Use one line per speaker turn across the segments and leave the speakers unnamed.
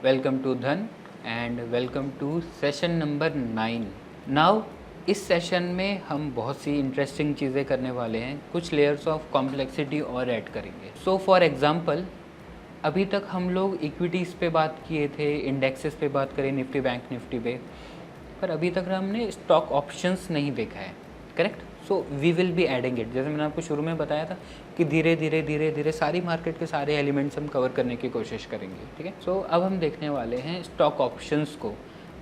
Welcome to Dhan and welcome to session number 9। Now इस session में हम बहुत सी इंटरेस्टिंग चीज़ें करने वाले हैं, कुछ लेयर्स ऑफ कॉम्प्लेक्सिटी और ऐड करेंगे। सो फॉर एग्जांपल, अभी तक हम लोग इक्विटीज़ पे बात किए थे, इंडेक्सेस पे बात करें, निफ्टी बैंक निफ्टी पे, पर अभी तक हमने स्टॉक ऑप्शंस नहीं देखा है, correct. So we will be adding it. जैसे मैंने आपको शुरू में बताया था कि धीरे धीरे सारी मार्केट के सारे एलिमेंट्स हम कवर करने की कोशिश करेंगे, ठीक है। सो अब हम देखने वाले हैं स्टॉक ऑप्शंस को।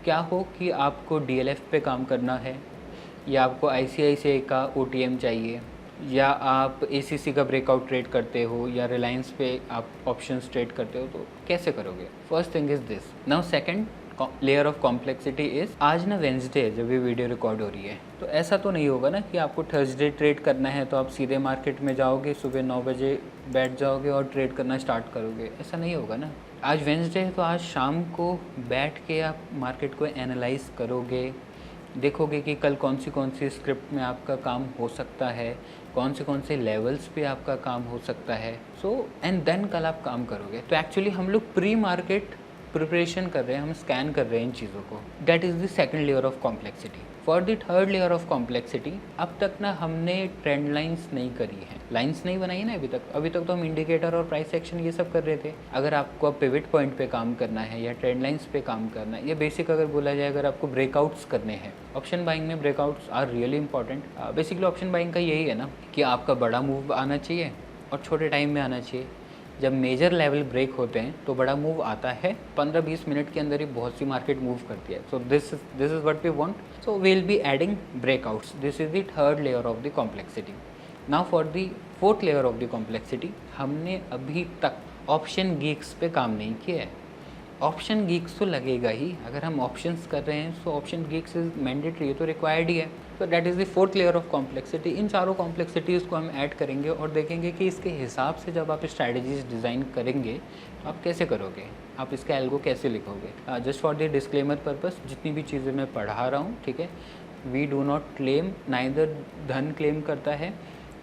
क्या हो कि आपको डीएलएफ पे काम करना है, या आपको आईसीआईसीआई का ओटीएम चाहिए, या आप एसीसी का ब्रेकआउट ट्रेड करते हो, या रिलायंस पे आप ऑप्शंस ट्रेड करते हो, तो कैसे करोगे। First thing is this. Now second layer of complexity is, आज ना वेंसडे है जब ये वीडियो रिकॉर्ड हो रही है, तो ऐसा तो नहीं होगा ना कि आपको थर्सडे ट्रेड करना है तो आप सीधे मार्केट में जाओगे, सुबह 9 बजे बैठ जाओगे और ट्रेड करना स्टार्ट करोगे। ऐसा नहीं होगा ना। आज वेंसडे है तो आज शाम को बैठ के आप मार्केट को एनालाइज करोगे, देखोगे कि कल कौन सी स्क्रिप्ट में आपका काम हो सकता है, कौन से लेवल्स पे आपका काम हो सकता है। सो एंड देन कल आप काम करोगे। तो एक्चुअली हम लोग प्री मार्केट प्रिपरेशन कर रहे हैं, हम स्कैन कर रहे हैं इन चीज़ों को। That is the second layer of complexity. For the third layer of complexity, अब तक ना हमने ट्रेंड लाइंस नहीं करी है, लाइंस नहीं बनाई ना अभी तक तो हम इंडिकेटर और प्राइस एक्शन ये सब कर रहे थे। अगर आपको अब पिवट पॉइंट पे काम करना है या ट्रेंड लाइंस पे काम करना है, या बेसिक अगर बोला जाए अगर आपको ब्रेकआउट्स करने हैं, ऑप्शन बाइंग में breakouts are really important. Basically option buying का यही है ना कि आपका बड़ा मूव आना चाहिए और छोटे टाइम में आना चाहिए। जब मेजर लेवल ब्रेक होते हैं तो बड़ा मूव आता है, 15-20 मिनट के अंदर ही बहुत सी मार्केट मूव करती है। So this is what we want. So we will be adding breakouts. This is the third layer of the complexity. Now for the fourth layer of the complexity, हमने अभी तक option Geeks पे काम नहीं किया है। ऑप्शन गीक्स तो लगेगा ही, अगर हम ऑप्शंस कर रहे हैं so option geeks is mandatory, ये तो रिक्वायर्ड ही है। तो that is the fourth layer of complexity. इन चारों कॉम्प्लेक्सिटीज़ को हम ऐड करेंगे और देखेंगे कि इसके हिसाब से जब आप स्ट्रैटेजीज डिज़ाइन करेंगे तो आप कैसे करोगे, आप इसका एल्गो कैसे लिखोगे। Just for the disclaimer purpose, जितनी भी चीज़ें मैं पढ़ा रहा हूँ, ठीक है, we do not claim, neither Dhan claim करता है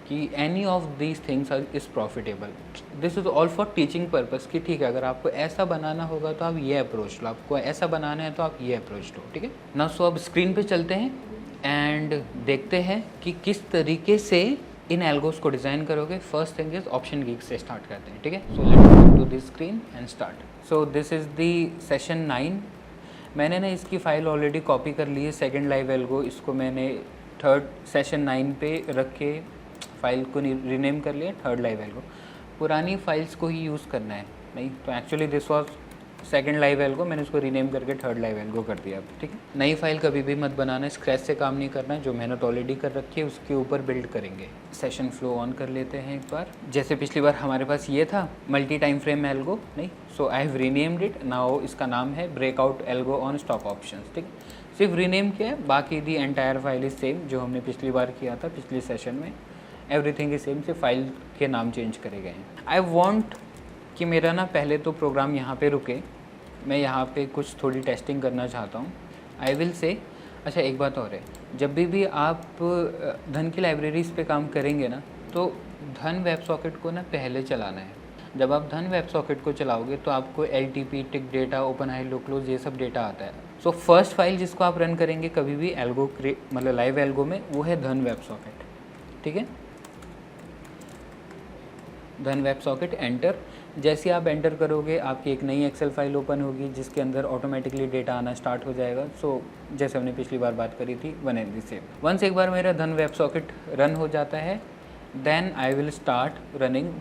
कि any of these things is profitable. This is all for teaching purpose कि ठीक है, अगर आपको ऐसा बनाना होगा तो आप ये अप्रोच लो, आपको ऐसा बनाना है तो आप ये अप्रोच लो, ठीक है ना। सो अब स्क्रीन पे चलते हैं एंड देखते हैं कि किस तरीके से इन एल्गोस को डिज़ाइन करोगे। फर्स्ट थिंग इज ऑप्शन गीक से स्टार्ट करते हैं, ठीक है। So let's go to this screen and start. So this is the session 9। मैंने ना इसकी फ़ाइल ऑलरेडी कॉपी कर ली है, सेकेंड लाइव एल्गो, इसको मैंने थर्ड सेशन 9 पे रख के फाइल को रीनेम कर लिया थर्ड लाइव एल्गो। पुरानी फाइल्स को ही यूज़ करना है, नहीं तो actually this was second live algo, मैंने उसको रीनेम करके थर्ड लाइव एल्गो कर दिया, ठीक है। नई फाइल कभी भी मत बनाना, स्क्रैच से काम नहीं करना है, जो मेहनत ऑलरेडी कर रखी है उसके ऊपर बिल्ड करेंगे। सेशन फ्लो ऑन कर लेते हैं एक बार। जैसे पिछली बार हमारे पास ये था मल्टी टाइम फ्रेम एल्गो, नहीं, so I have renamed it now. इसका नाम है breakout algo on stock options, ठीक है। सिर्फ रीनेम किया है, बाकी the entire file is same जो हमने पिछली बार किया था पिछले सेशन में। एवरीथिंग इज सेम, सिर्फ फाइल के नाम चेंज करे गए हैं। आई वॉन्ट कि मेरा ना पहले तो प्रोग्राम यहाँ पे रुके, मैं यहाँ पे कुछ थोड़ी टेस्टिंग करना चाहता हूँ। आई विल से, अच्छा एक बात और है, जब भी आप धन की लाइब्रेरीज़ पे काम करेंगे ना, तो धन वेब सॉकेट को ना पहले चलाना है। जब आप धन वेब सॉकेट को चलाओगे तो आपको LTP, tick data, open high low close ये सब डेटा आता है। सो फर्स्ट फाइल जिसको आप रन करेंगे कभी भी एल्गो मतलब लाइव एल्गो में, वो है धन वेब सॉकेट, ठीक है। धन वेब सॉकेट एंटर। जैसे आप एंटर करोगे आपकी एक नई एक्सेल फाइल ओपन होगी जिसके अंदर ऑटोमेटिकली डेटा आना स्टार्ट हो जाएगा। सो जैसे हमने पिछली बार बात करी थी, one and the same. Once एक बार मेरा धन वेब सॉकेट रन हो जाता है, then I will start running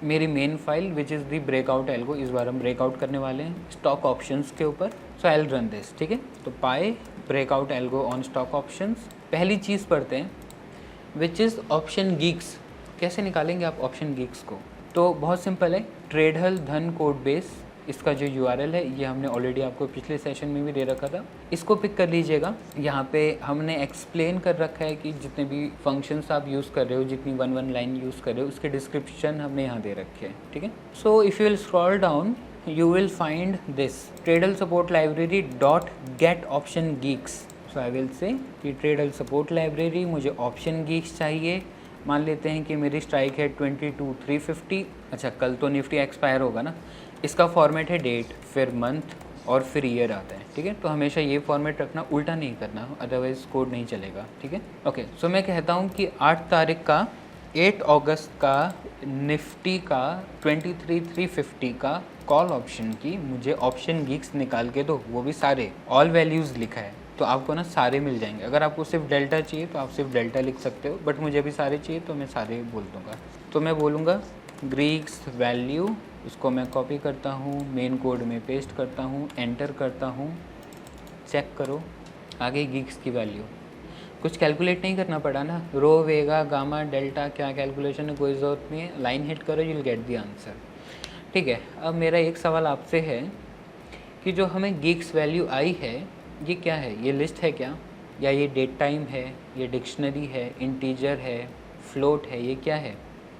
मेरी main file which is the breakout algo. इस बार हम ब्रेकआउट करने वाले हैं स्टॉक ऑप्शंस के ऊपर। सो आई विल रन दिस, ठीक है। तो पाए breakout algo on stock options. पहली चीज़ पढ़ते हैं विच इज़ ऑप्शन गीक्स। कैसे निकालेंगे आप ऑप्शन गीक्स को, तो बहुत सिंपल है। ट्रेडहल धन कोड बेस, इसका जो URL है ये हमने ऑलरेडी आपको पिछले सेशन में भी दे रखा था, इसको पिक कर लीजिएगा। यहाँ पे हमने एक्सप्लेन कर रखा है कि जितने भी फंक्शंस आप यूज़ कर रहे हो, जितनी वन लाइन यूज़ कर रहे हो, उसके डिस्क्रिप्शन हमने यहाँ दे रखे हैं, ठीक है। So if you will scroll down you will find this Tradehull support library dot get option geeks. So I will say कि ट्रेडहल सपोर्ट लाइब्रेरी मुझे ऑप्शन गीक्स चाहिए, मान लेते हैं कि मेरी स्ट्राइक है 22,350। अच्छा, कल तो निफ्टी एक्सपायर होगा ना, इसका फॉर्मेट है डेट, फिर मंथ और फिर ईयर आता है, ठीक है। तो हमेशा ये फॉर्मेट रखना, उल्टा नहीं करना, अदरवाइज कोड नहीं चलेगा, ठीक है। ओके, सो मैं कहता हूँ कि 8 तारीख का 8 अगस्त का निफ्टी का 23,350 का कॉल ऑप्शन की मुझे ऑप्शन गीक्स निकाल के दो, वो भी सारे, ऑल वैल्यूज़ लिखा है, तो आपको ना सारे मिल जाएंगे। अगर आपको सिर्फ डेल्टा चाहिए तो आप सिर्फ डेल्टा लिख सकते हो, बट मुझे भी सारे चाहिए तो मैं सारे बोल दूँगा। तो मैं बोलूँगा ग्रीक्स वैल्यू, इसको मैं कॉपी करता हूँ, मेन कोड में पेस्ट करता हूँ, एंटर करता हूँ, चेक करो आ गई गीक्स की वैल्यू। कुछ कैलकुलेट नहीं करना पड़ा ना, रो वेगा गामा डेल्टा क्या कैलकुलेशन है, कोई ज़रूरत नहीं है, लाइन हिट करो, you will get the answer, ठीक है। अब मेरा एक सवाल आपसे है कि जो हमें गीक्स वैल्यू आई है ये क्या है, ये लिस्ट है क्या, या ये डेट टाइम है, ये डिक्शनरी है, इंटीजर है, फ्लोट है, ये क्या है?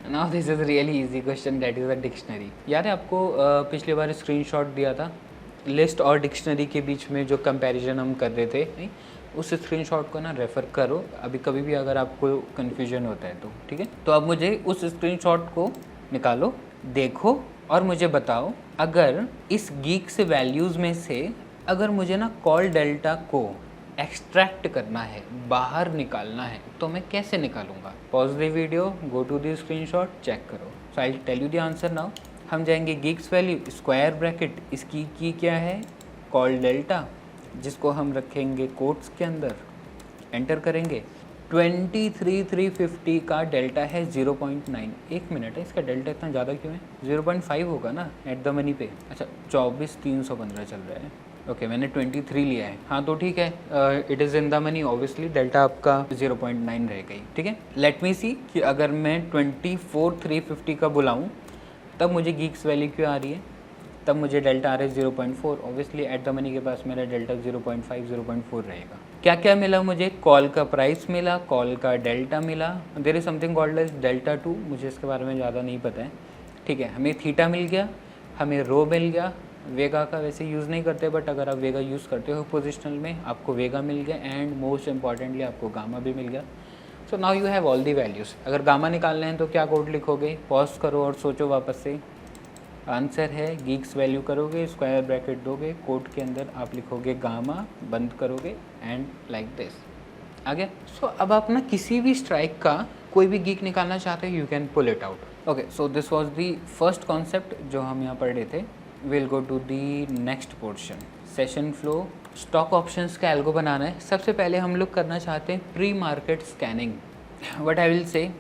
Now this is really easy question, that is a dictionary. याद है आपको पिछली बार स्क्रीनशॉट दिया था लिस्ट और डिक्शनरी के बीच में जो कंपैरिजन हम कर रहे थे, नहीं, उस स्क्रीनशॉट को ना रेफ़र करो अभी कभी भी अगर आपको कन्फ्यूजन होता है तो, ठीक है। तो अब मुझे उस स्क्रीनशॉट को निकालो, देखो और मुझे बताओ, अगर इस गीक्स वैल्यूज़ में से अगर मुझे ना कॉल डेल्टा को एक्सट्रैक्ट करना है, बाहर निकालना है, तो मैं कैसे निकालूंगा? Pause the video, go to the screenshot, check करो। So I tell you the answer now. हम जाएंगे गीक्स वैल्यू, स्क्वायर ब्रैकेट, इसकी की क्या है, कॉल डेल्टा, जिसको हम रखेंगे कोट्स के अंदर, एंटर करेंगे। 23,350 का डेल्टा है 0.9। एक मिनट है, इसका डेल्टा इतना ज़्यादा क्यों है? 0.5 होगा ना एट द मनी पे। अच्छा, 24,315 चल रहा है। ओके, मैंने 23 लिया है, हाँ तो ठीक है, it is in the money, obviously delta आपका 0.9 रह गई, ठीक है। लेट मी सी कि अगर मैं 24,350 का बुलाऊँ तब मुझे गीक्स वैल्यू क्यों आ रही है, तब मुझे डेल्टा आ रहा है 0.4, ऑब्वियसली एट द मनी के पास मेरा डेल्टा 0.5 0.4 रहेगा। क्या क्या मिला मुझे? कॉल का प्राइस मिला, कॉल का डेल्टा मिला, there is something called as delta 2, मुझे इसके बारे में ज़्यादा नहीं पता है, ठीक है। हमें थीटा मिल गया, हमें रो मिल गया, वेगा का वैसे यूज़ नहीं करते, बट अगर आप वेगा यूज़ करते हो पोजिशनल में, आपको वेगा मिल गया, एंड मोस्ट इंपॉर्टेंटली आपको गामा भी मिल गया। So now you have all the values. अगर गामा निकालना है तो क्या कोड लिखोगे? पॉज करो और सोचो वापस से। आंसर है गीक्स वैल्यू करोगे, स्क्वायर ब्रैकेट दोगे, कोड के अंदर आप लिखोगे गामा, बंद करोगे, एंड लाइक दिस आ गया। सो अब आप ना किसी भी स्ट्राइक का कोई भी गीक निकालना चाहते हो, you can pull it out. Okay, so this was the first concept जो हम यहाँ पढ़ रहे थे। Will go to the next portion, session flow. Stock options का एल्गो बनाना है। सबसे पहले हम लोग करना चाहते हैं pre market scanning. What I will say,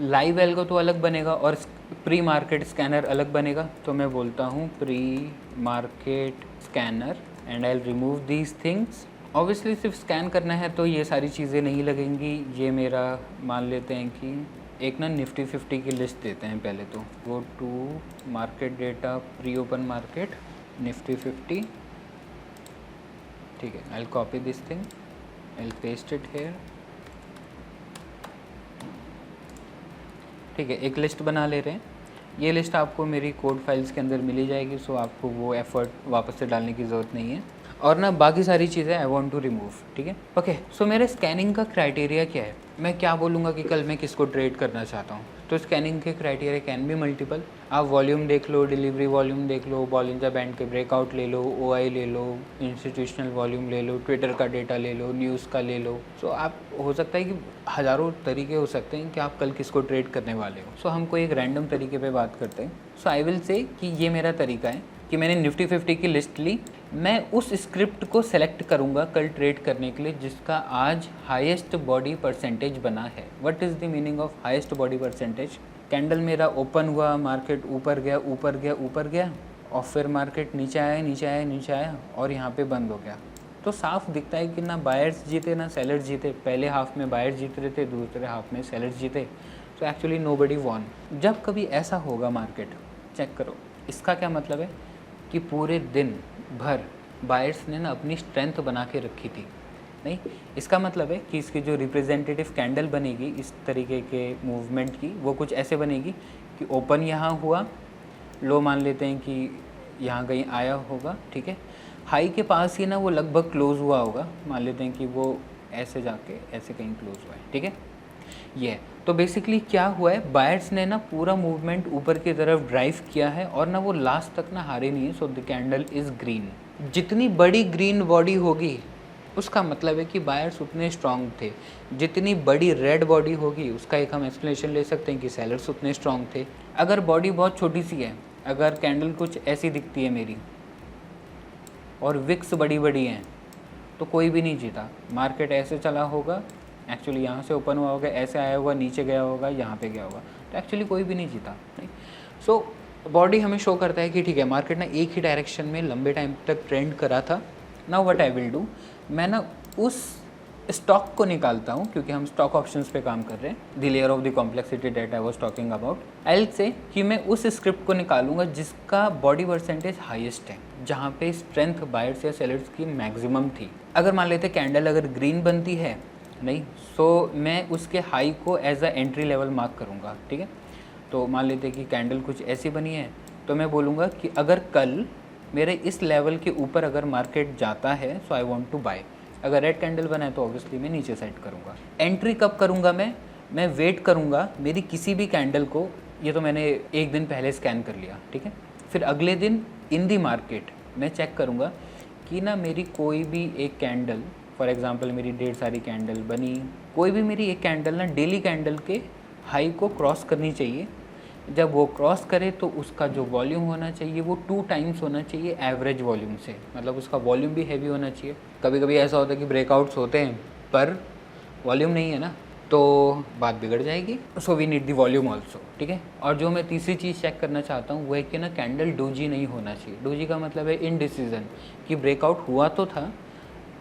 live algo तो अलग बनेगा और प्री मार्केट स्कैनर अलग बनेगा, तो मैं बोलता हूँ pre market scanner, and I will remove these things. Obviously सिर्फ स्कैन करना है तो ये सारी चीज़ें नहीं लगेंगी। ये मेरा मान लेते हैं कि एक ना निफ्टी 50 की लिस्ट देते हैं पहले तो। Go to market data, pre open market, Nifty 50, ठीक है। I will copy this thing, I will paste it here, ठीक है। एक लिस्ट बना ले रहे हैं, ये लिस्ट आपको मेरी कोड फाइल्स के अंदर मिली जाएगी, सो आपको वो एफर्ट वापस से डालने की ज़रूरत नहीं है। और ना बाकी सारी चीज़ें आई वांट टू रिमूव, ठीक है। ओके, सो मेरे स्कैनिंग का क्राइटेरिया क्या है? मैं क्या बोलूँगा कि कल मैं किसको ट्रेड करना चाहता हूँ, तो स्कैनिंग के क्राइटेरिया कैन बी मल्टीपल। आप वॉल्यूम देख लो, डिलीवरी वॉल्यूम देख लो, बॉलिंजर बैंड के ब्रेकआउट ले लो, ओआई ले लो, इंस्टीट्यूशनल वॉल्यूम ले लो, ट्विटर का डेटा ले लो, न्यूज़ का ले लो। सो आप हो सकता है कि हज़ारों तरीके हो सकते हैं कि आप कल किसको ट्रेड करने वाले हो। सो हमको एक रैंडम तरीके पे बात करते हैं। सो आई विल से कि ये मेरा तरीका है कि मैंने निफ्टी 50 की लिस्ट ली, मैं उस स्क्रिप्ट को सेलेक्ट करूंगा कल ट्रेड करने के लिए जिसका आज हाईएस्ट बॉडी परसेंटेज बना है। What is the meaning of highest body percentage? Candle मेरा ओपन हुआ, मार्केट ऊपर गया ऊपर गया ऊपर गया, और फिर मार्केट नीचे आया नीचे आया नीचे आया और यहाँ पे बंद हो गया। तो साफ दिखता है कि ना बायर्स जीते ना सेलर्स जीते। पहले हाफ में बायर्स जीत रहे थे, दूसरे हाफ में सेलर्स जीते। तो एक्चुअली नोबडी वॉन। जब कभी ऐसा होगा मार्केट, चेक करो, इसका क्या मतलब है कि पूरे दिन भर बायर्स ने ना अपनी स्ट्रेंथ बना के रखी थी। नहीं, इसका मतलब है कि इसकी जो रिप्रेजेंटेटिव कैंडल बनेगी इस तरीके के मूवमेंट की, वो कुछ ऐसे बनेगी कि ओपन यहाँ हुआ, लो मान लेते हैं कि यहाँ कहीं आया होगा, ठीक है, हाई के पास ही ना वो लगभग क्लोज़ हुआ होगा, मान लेते हैं कि वो ऐसे जाके ऐसे कहीं क्लोज़ हुआ है, ठीक है। ये तो बेसिकली क्या हुआ है, बायर्स ने ना पूरा मूवमेंट ऊपर की तरफ ड्राइव किया है और ना वो लास्ट तक ना हारे नहीं है। So the candle is green. जितनी बड़ी ग्रीन बॉडी होगी उसका मतलब है कि बायर्स उतने स्ट्रांग थे। जितनी बड़ी रेड बॉडी होगी उसका एक हम एक्सप्लेनेशन ले सकते हैं कि सेलर्स उतने स्ट्रांग थे। अगर बॉडी बहुत छोटी सी है, अगर कैंडल कुछ ऐसी दिखती है मेरी और विक्स बड़ी बड़ी हैं, तो कोई भी नहीं जीता। मार्केट ऐसे चला होगा, एक्चुअली यहाँ से ओपन हुआ होगा, ऐसे आया होगा, नीचे गया होगा, यहाँ पे गया होगा, तो एक्चुअली कोई भी नहीं जीता। नहीं, सो बॉडी हमें शो करता है कि ठीक है मार्केट ना एक ही डायरेक्शन में लंबे टाइम तक ट्रेंड करा था। Now what I will do, मैं ना उस स्टॉक को निकालता हूँ, क्योंकि हम स्टॉक ऑप्शंस पे काम कर रहे हैं। The layer of the complexity that I was talking about, I will say कि मैं उस स्क्रिप्ट को निकालूंगा जिसका बॉडी परसेंटेज हाईएस्ट है, जहाँ पे स्ट्रेंथ बायर्स या सेलर्स की मैक्सिमम थी। अगर मान लेते कैंडल अगर ग्रीन बनती है, नहीं, सो मैं उसके हाई को as a entry level mark करूँगा। ठीक है, तो मान लेते कि कैंडल कुछ ऐसी बनी है, तो मैं बोलूँगा कि अगर कल मेरे इस लेवल के ऊपर अगर मार्केट जाता है so I want to bye. अगर रेड कैंडल बना है तो ऑब्वियसली मैं नीचे सेट करूँगा। एंट्री कब करूँगा, मैं वेट करूँगा मेरी किसी भी कैंडल को, ये तो मैंने एक दिन पहले स्कैन कर लिया, ठीक है, फिर अगले दिन इन दी मार्केट मैं चेक करूँगा कि ना मेरी कोई भी एक कैंडल, फॉर एग्जांपल मेरी ढेर सारी कैंडल बनी, कोई भी मेरी एक कैंडल ना डेली कैंडल के हाई को क्रॉस करनी चाहिए। जब वो क्रॉस करे तो उसका जो वॉल्यूम होना चाहिए वो 2 टाइम्स होना चाहिए एवरेज वॉल्यूम से, मतलब उसका वॉल्यूम भी हैवी होना चाहिए। कभी कभी ऐसा होता है कि ब्रेकआउट्स होते हैं पर वॉल्यूम नहीं है ना, तो बात बिगड़ जाएगी। So we need the volume also, ठीक है। और जो मैं तीसरी चीज़ चेक करना चाहता हूँ वो है कि ना कैंडल डोजी नहीं होना चाहिए। डोजी का मतलब है इनडिसीजन, कि ब्रेकआउट हुआ तो था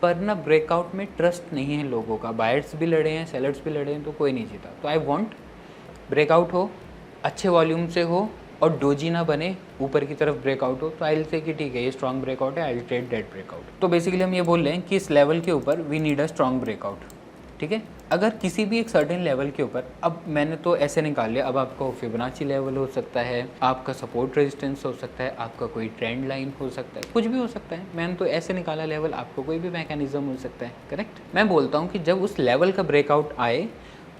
पर ना ब्रेकआउट में ट्रस्ट नहीं है लोगों का। बायर्स भी लड़े हैं, सेलर्स भी लड़े हैं, तो कोई नहीं जीता। तो आई वांट ब्रेकआउट हो, अच्छे वॉल्यूम से हो और डोजी ना बने, ऊपर की तरफ ब्रेकआउट हो, तो आई विल से कि ठीक है ये स्ट्रॉन्ग ब्रेकआउट है, I will trade that breakout. तो बेसिकली हम ये बोल रहे हैं कि इस लेवल के ऊपर we need a strong breakout, ठीक है। अगर किसी भी एक सर्टेन लेवल के ऊपर, अब मैंने तो ऐसे निकाल लिया, अब आपका फिबोनाची लेवल हो सकता है, आपका सपोर्ट रेजिस्टेंस हो सकता है, आपका कोई ट्रेंड लाइन हो सकता है, कुछ भी हो सकता है। मैंने तो ऐसे निकाला लेवल, आपको कोई भी मैकेनिज्म हो सकता है, करेक्ट। मैं बोलता हूँ कि जब उस लेवल का ब्रेकआउट आए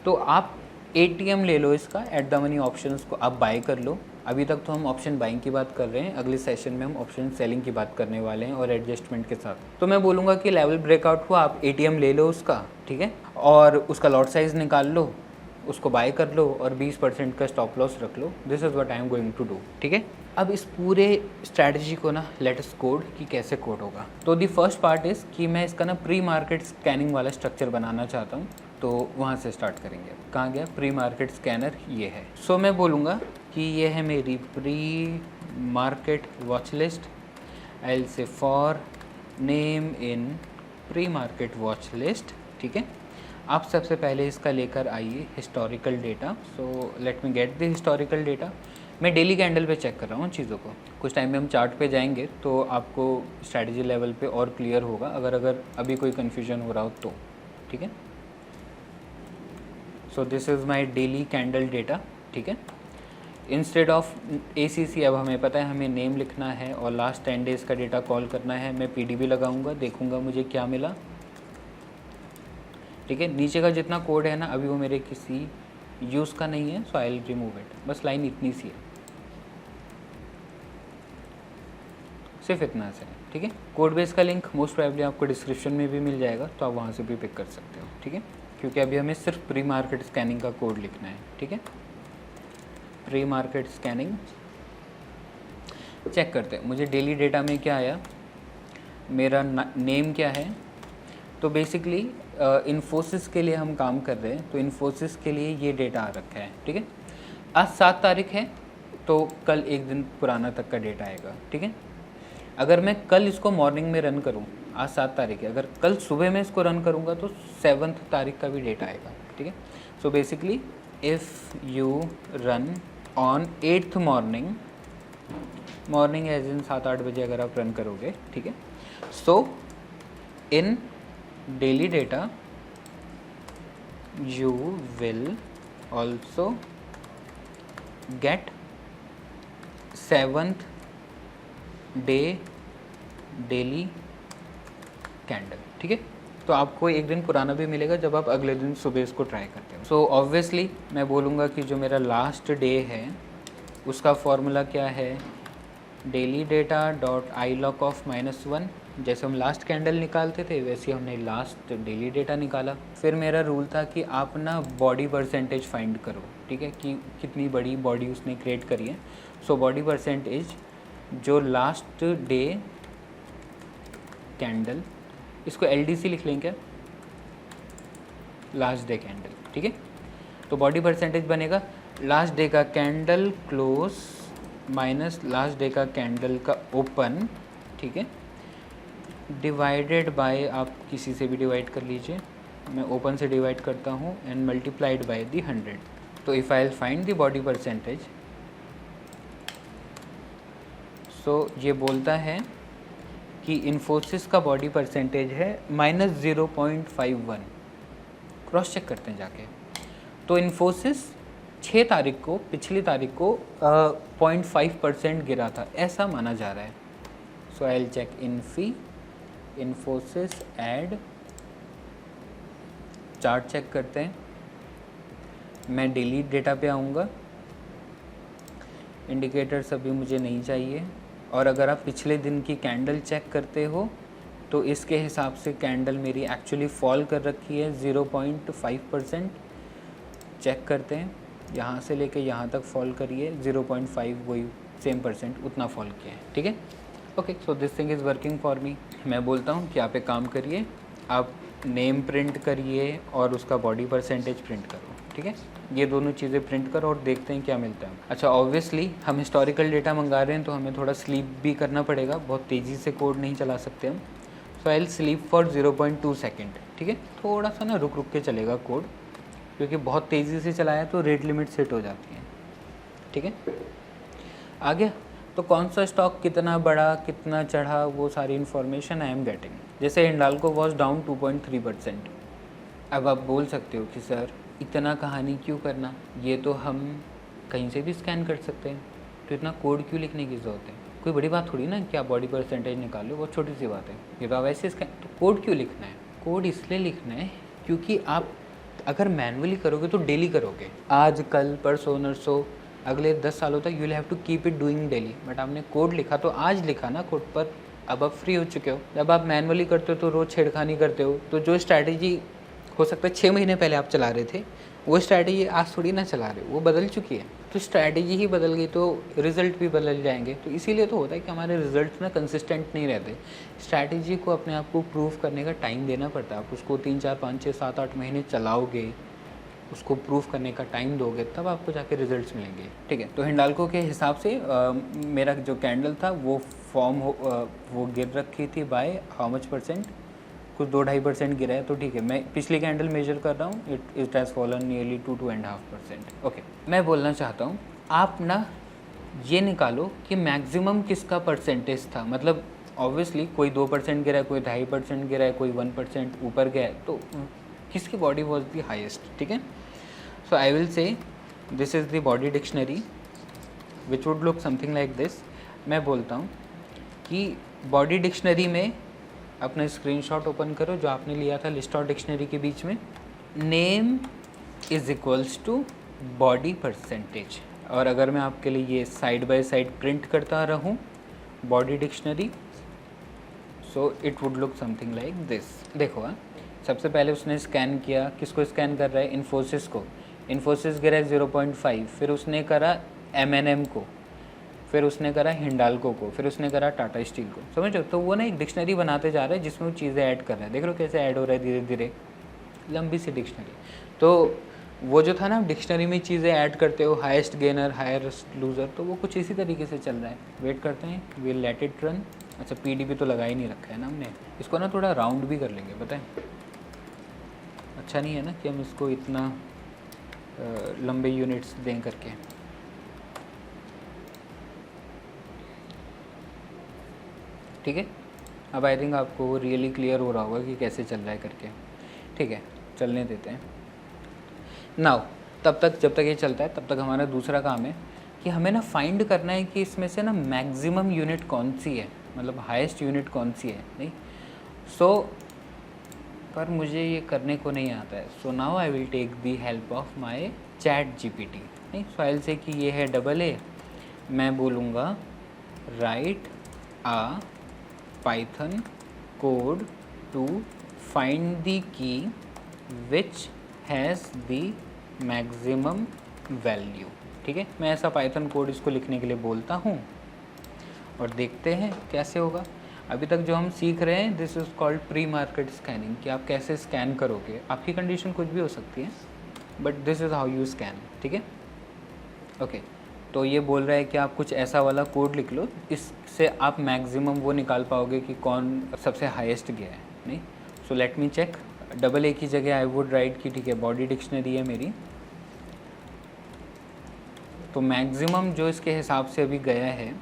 तो आप ATM ले लो इसका, एट द मनी ऑप्शंस को आप बाय कर लो। अभी तक तो हम ऑप्शन बाइंग की बात कर रहे हैं, अगले सेशन में हम ऑप्शन सेलिंग की बात करने वाले हैं और एडजस्टमेंट के साथ। तो मैं बोलूँगा कि लेवल ब्रेकआउट हुआ, आप ATM ले लो उसका, ठीक है, और उसका लॉट साइज़ निकाल लो, उसको बाय कर लो और 20% का स्टॉप लॉस रख लो। This is what I am going to do, ठीक है। अब इस पूरे स्ट्रैटेजी को ना लेट अस कोड कि कैसे कोड होगा। तो दी फर्स्ट पार्ट इज़ कि मैं इसका ना प्री मार्केट स्कैनिंग वाला स्ट्रक्चर बनाना चाहता हूँ, तो वहाँ से स्टार्ट करेंगे। कहाँ गया प्री मार्केट स्कैनर, ये है। सो मैं बोलूँगा कि ये है मेरी pre market watch list. I will से for name in pre market watch list, ठीक है। आप सबसे पहले इसका लेकर आइए historical data. So let me get the historical data. मैं डेली कैंडल पे चेक कर रहा हूँ चीज़ों को। कुछ टाइम में हम चार्ट पे जाएंगे तो आपको स्ट्रैटेजी लेवल पे और क्लियर होगा, अगर अभी कोई कन्फ्यूजन हो रहा हो तो, ठीक है। So this is my daily candle data, ठीक है। इंस्टेड ऑफ ACC अब हमें पता है हमें नेम लिखना है और लास्ट 10 डेज़ का डेटा कॉल करना है। मैं PDB लगाऊंगा, देखूंगा मुझे क्या मिला, ठीक है। नीचे का जितना कोड है ना अभी वो मेरे किसी यूज़ का नहीं है, so I will remove it. बस लाइन इतनी सी है, सिर्फ इतना से, ठीक है। कोड बेस का लिंक मोस्ट प्रोबेबली आपको डिस्क्रिप्शन में भी मिल जाएगा, तो आप वहाँ से भी पिक कर सकते हो, ठीक है। क्योंकि अभी हमें सिर्फ प्री मार्केट स्कैनिंग का कोड लिखना है, ठीक है। प्री मार्केट स्कैनिंग चेक करते हैं। मुझे डेली डेटा में क्या आया, मेरा नेम क्या है। तो बेसिकली इन्फोसिस के लिए हम काम कर रहे हैं, तो इन्फोसिस के लिए ये डेटा आ रखा है, ठीक है। आज 7 तारीख है तो कल एक दिन पुराना तक का डेटा आएगा, ठीक है। अगर मैं कल इसको मॉर्निंग में रन करूं, आज 7 तारीख है, अगर कल सुबह में इसको रन करूंगा तो 7 तारीख का भी डेटा आएगा, ठीक है। So basically if you run on 8th morning as in 7-8 बजे अगर आप रन करोगे, ठीक है। So in daily data you will also get 7th day daily candle, ठीक है। तो आपको एक दिन पुराना भी मिलेगा जब आप अगले दिन सुबह इसको ट्राई करते हो। सो ऑब्वियसली मैं बोलूँगा कि जो मेरा लास्ट डे है उसका फॉर्मूला क्या है, daily data dot I lock of -1। जैसे हम लास्ट कैंडल निकालते थे वैसे हमने लास्ट डेली डेटा निकाला। फिर मेरा रूल था कि आप ना बॉडी परसेंटेज फाइंड करो, ठीक है, कि कितनी बड़ी बॉडी उसने क्रिएट करी है। सो बॉडी परसेंटेज जो लास्ट डे कैंडल, इसको LDC लिख लें क्या, लास्ट डे कैंडल, ठीक है। तो बॉडी परसेंटेज बनेगा लास्ट डे का candle close minus last day का कैंडल का ओपन, ठीक है, डिवाइडेड बाय, आप किसी से भी डिवाइड कर लीजिए, मैं ओपन से डिवाइड करता हूँ, एंड मल्टीप्लाइड बाय दी 100। तो if I will find the body percentage, so ये बोलता है कि इन्फोसिस का बॉडी परसेंटेज है -0.51। क्रॉस चेक करते हैं जाके। तो इन्फोसिस 6 तारीख को, पिछली तारीख को 0.5% गिरा था, ऐसा माना जा रहा है। So I will check Infosys add, chart check करते हैं। मैं डेली डेटा पे आऊँगा, इंडिकेटर्स अभी मुझे नहीं चाहिए। और अगर आप पिछले दिन की कैंडल चेक करते हो तो इसके हिसाब से कैंडल मेरी एक्चुअली फॉल कर रखी है 0.5%। चेक करते हैं, यहाँ से लेके यहाँ तक फॉल करिए 0.5, वही सेम परसेंट उतना फॉल किया है, ठीक है। Okay, so this thing is working for me. मैं बोलता हूँ कि आप एक काम करिए, आप नेम प्रिंट करिए और उसका बॉडी परसेंटेज प्रिंट करो, ठीक है। ये दोनों चीज़ें प्रिंट करो और देखते हैं क्या मिलता है। अच्छा, ऑब्वियसली हम हिस्टोरिकल डेटा मंगा रहे हैं तो हमें थोड़ा स्लीप भी करना पड़ेगा, बहुत तेज़ी से कोड नहीं चला सकते हम। So I will sleep for 0.2 second, ठीक है। थोड़ा सा ना रुक रुक के चलेगा कोड, क्योंकि बहुत तेज़ी से चलाया तो रेट लिमिट सेट हो जाती है, ठीक है। आगे तो कौन सा स्टॉक कितना बढ़ा, कितना चढ़ा, वो सारी इन्फॉर्मेशन आई एम गेटिंग। जैसे हिंडाल्को वॉज डाउन 2.3%। अब आप बोल सकते हो कि सर इतना कहानी क्यों करना, ये तो हम कहीं से भी स्कैन कर सकते हैं, तो इतना कोड क्यों लिखने की ज़रूरत है। कोई बड़ी बात थोड़ी ना कि आप बॉडी परसेंटेज निकाल लो, बहुत छोटी सी बात है। ये तो आप ऐसे स्कैन, तो कोड क्यों लिखना है। कोड इसलिए लिखना है क्योंकि आप अगर मैनुअली करोगे तो डेली करोगे, आज कल परसों नरसों अगले 10 सालों तक you will have to keep it doing daily. But आपने कोड लिखा तो आज लिखा ना कोड पर, अब आप फ्री हो चुके हो। जब आप मैनुअली करते हो तो रोज़ छेड़खानी करते हो, तो जो स्ट्रैटेजी हो सकता है 6 महीने पहले आप चला रहे थे, वो स्ट्रैटेजी आज थोड़ी ना चला रहे हो, वो बदल चुकी है। तो स्ट्रैटेजी ही बदल गई तो रिज़ल्ट भी बदल जाएंगे। तो इसीलिए तो होता है कि हमारे रिजल्ट ना कंसिस्टेंट नहीं रहते। स्ट्रैटेजी को अपने आप को प्रूव करने का टाइम देना पड़ता है। आप उसको 3, 4, 5, 6, 7, 8 महीने चलाओगे, उसको प्रूफ करने का टाइम दोगे, तब आपको जाके रिजल्ट्स मिलेंगे, ठीक है। तो हिंडाल्को के हिसाब से मेरा जो कैंडल था वो वो गिर रखी थी बाय हाउ मच परसेंट, कुछ 2-2.5% गिरा है, तो ठीक है। मैं पिछली कैंडल मेजर कर रहा हूँ, it has fallen nearly 2-2.5%। Okay, मैं बोलना चाहता हूँ आप ना ये निकालो कि मैक्सिमम किसका परसेंटेज था। मतलब ऑब्वियसली कोई 2% गिरा है, कोई 2.5% गिरा है, कोई 1% ऊपर गया है, तो किसकी बॉडी वॉज दी हाइएस्ट, ठीक है। So I will say this is the body dictionary which would look something like this. मैं बोलता हूँ कि बॉडी डिक्शनरी में अपना स्क्रीनशॉट ओपन करो जो आपने लिया था लिस्ट और डिक्शनरी के बीच में। Name is equals to body percentage. और अगर मैं आपके लिए ये साइड बाय साइड प्रिंट करता रहूँ body dictionary, so it would look something like this. देखो सबसे पहले उसने स्कैन किया, किसको स्कैन कर रहा है, इन्फोसिस को। इन्फोसिस गिरा 0.5, फिर उसने करा M&M को, फिर उसने करा हिंडाल्को को, फिर उसने करा टाटा स्टील को। समझो, तो वो ना एक डिक्शनरी बनाते जा रहा है जिसमें वो चीज़ें ऐड कर रहा है। देख रहे हो कैसे ऐड हो रहा है धीरे धीरे, लंबी सी डिक्शनरी। तो वो जो था ना, डिक्शनरी में चीज़ें ऐड करते हो, हाईएस्ट गेनर, हाईएस्ट लूज़र, तो वो कुछ इसी तरीके से चल रहा है। वेट करते हैं, वील लेट इट रन। अच्छा, PDB तो लगा ही नहीं रखा है ना हमने, इसको ना थोड़ा राउंड भी कर लेंगे, पता है। अच्छा नहीं है ना कि हम इसको इतना लंबे यूनिट्स दें करके। ठीक है, अब आई थिंक आपको रियली क्लियर हो रहा होगा कि कैसे चल रहा है करके। ठीक है, चलने देते हैं। नाउ तब तक, जब तक ये चलता है, तब तक हमारा दूसरा काम है कि हमें ना फाइंड करना है कि इसमें से ना मैक्सिमम यूनिट कौन सी है, मतलब हाईएस्ट यूनिट कौन सी है। नहीं, सो पर मुझे ये करने को नहीं आता है। So now I will take the help of my chat GPT। नहीं, सो आई विल से कि ये है AA, मैं बोलूँगा write a Python code to find the key which has the maximum value. ठीक है, मैं ऐसा पाइथन कोड इसको लिखने के लिए बोलता हूँ और देखते हैं कैसे होगा। अभी तक जो हम सीख रहे हैं this is called pre market scanning, कि आप कैसे स्कैन करोगे। आपकी कंडीशन कुछ भी हो सकती है, but this is how you scan. ठीक है, ओके। तो ये बोल रहा है कि आप कुछ ऐसा वाला कोड लिख लो, इससे आप मैक्सिमम वो निकाल पाओगे कि कौन सबसे हाईएस्ट गया है। नहीं, so let me check. AA की जगह आई वुड राइट कि ठीक है बॉडी डिक्शनरी है मेरी, तो मैक्सिमम जो इसके हिसाब से अभी गया है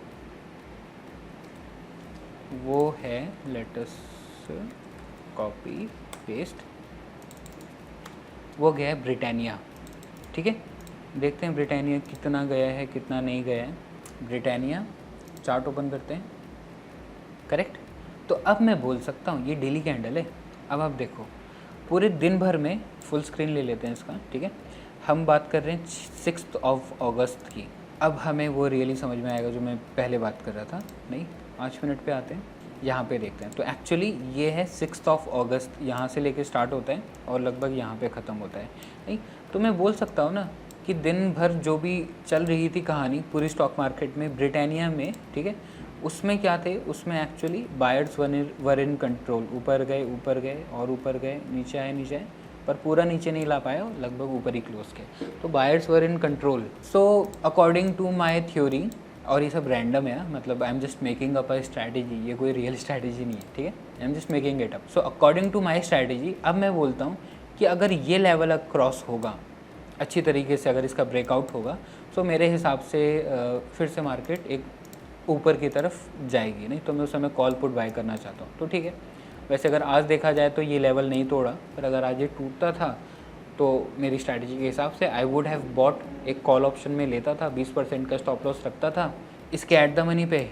वो है, लेट अस कॉपी पेस्ट, वो गया है ब्रिटानिया। ठीक है, देखते हैं ब्रिटानिया कितना गया है कितना नहीं गया है। ब्रिटानिया चार्ट ओपन करते हैं, करेक्ट। तो अब मैं बोल सकता हूँ ये डेली कैंडल है। अब आप देखो पूरे दिन भर में, फुल स्क्रीन ले लेते हैं इसका। ठीक है, हम बात कर रहे हैं 6 अगस्त की। अब हमें वो रियली समझ में आएगा जो मैं पहले बात कर रहा था। नहीं, 5 मिनट पे आते हैं, यहाँ पे देखते हैं। तो एक्चुअली ये है 6 अगस्त, यहाँ से लेके स्टार्ट होता है और लगभग यहाँ पे ख़त्म होता है। नहीं, तो मैं बोल सकता हूँ ना कि दिन भर जो भी चल रही थी कहानी पूरी स्टॉक मार्केट में, ब्रिटानिया में, ठीक है, उसमें क्या थे, उसमें actually buyers were in control. ऊपर गए और ऊपर गए, नीचे आए, पर पूरा नीचे नहीं ला पाया, लगभग ऊपर ही क्लोज किया। तो buyers were in control. So according to my theory, और ये सब रैंडम है, मतलब I am just making up a strategy, ये कोई रियल स्ट्रैटेजी नहीं है। ठीक है, I am just making it up. So according to my strategy, अब मैं बोलता हूँ कि अगर ये लेवल क्रॉस होगा अच्छी तरीके से, अगर इसका ब्रेकआउट होगा, तो मेरे हिसाब से फिर से मार्केट एक ऊपर की तरफ जाएगी। नहीं तो मैं उस समय कॉल पुट बाय करना चाहता हूँ। तो ठीक है, वैसे अगर आज देखा जाए तो ये लेवल नहीं तोड़ा, पर अगर आज ये टूटता था तो मेरी स्ट्रैटेजी के हिसाब से आई वुड हैव बॉट, एक कॉल ऑप्शन में लेता था, 20% का स्टॉप लॉस रखता था इसके एट द मनी पे,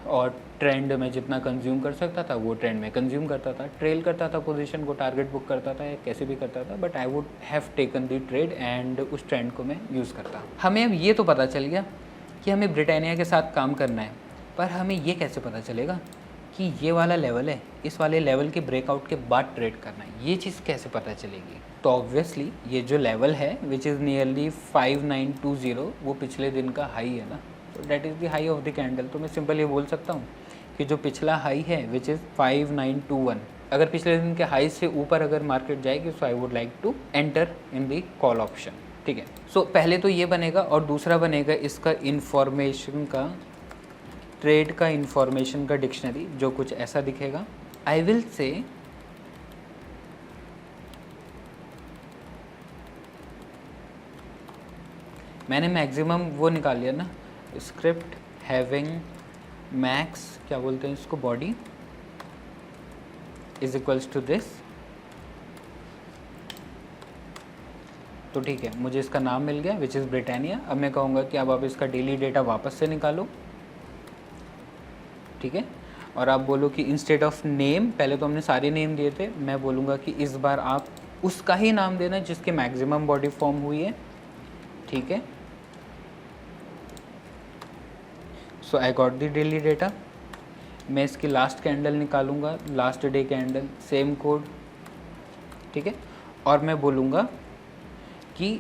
और ट्रेंड में जितना कंज्यूम कर सकता था वो ट्रेंड में कंज्यूम करता था, ट्रेल करता था पोजीशन को, टारगेट बुक करता था या कैसे भी करता था, but I would have taken the trade and उस ट्रेंड को मैं यूज़ करता। हमें अब ये तो पता चल गया कि हमें ब्रिटानिया के साथ काम करना है, पर हमें ये कैसे पता चलेगा कि ये वाला लेवल है, इस वाले लेवल के ब्रेकआउट के बाद ट्रेड करना है, ये चीज़ कैसे पता चलेगी? तो ऑब्वियसली ये जो लेवल है विच इज़ नियरली 5920, वो पिछले दिन का हाई है ना, तो that is the high of the candle. तो मैं सिंपल ये बोल सकता हूँ कि जो पिछला हाई है विच इज़ 5921, अगर पिछले दिन के हाई से ऊपर अगर मार्केट जाएगी, so I would like to enter in the call option. ठीक है, सो पहले तो ये बनेगा, और दूसरा बनेगा इसका इंफॉर्मेशन का, ट्रेड का इंफॉर्मेशन का डिक्शनरी, जो कुछ ऐसा दिखेगा। आई विल से मैंने मैक्सिमम वो निकाल लिया ना, स्क्रिप्ट हैविंग मैक्स, क्या बोलते हैं इसको, body is equals to this. तो ठीक है, मुझे इसका नाम मिल गया विच इज़ ब्रिटानिया। अब मैं कहूँगा कि अब आप इसका डेली डेटा वापस से निकालो। ठीक है, और आप बोलो कि इंस्टेड ऑफ नेम, पहले तो हमने सारे नेम दिए थे, मैं बोलूँगा कि इस बार आप उसका ही नाम देना जिसके मैक्सिमम बॉडी फॉर्म हुई है। ठीक है, so I got the daily data. मैं इसकी लास्ट कैंडल निकालूंगा, last day candle, same code. ठीक है, और मैं बोलूँगा कि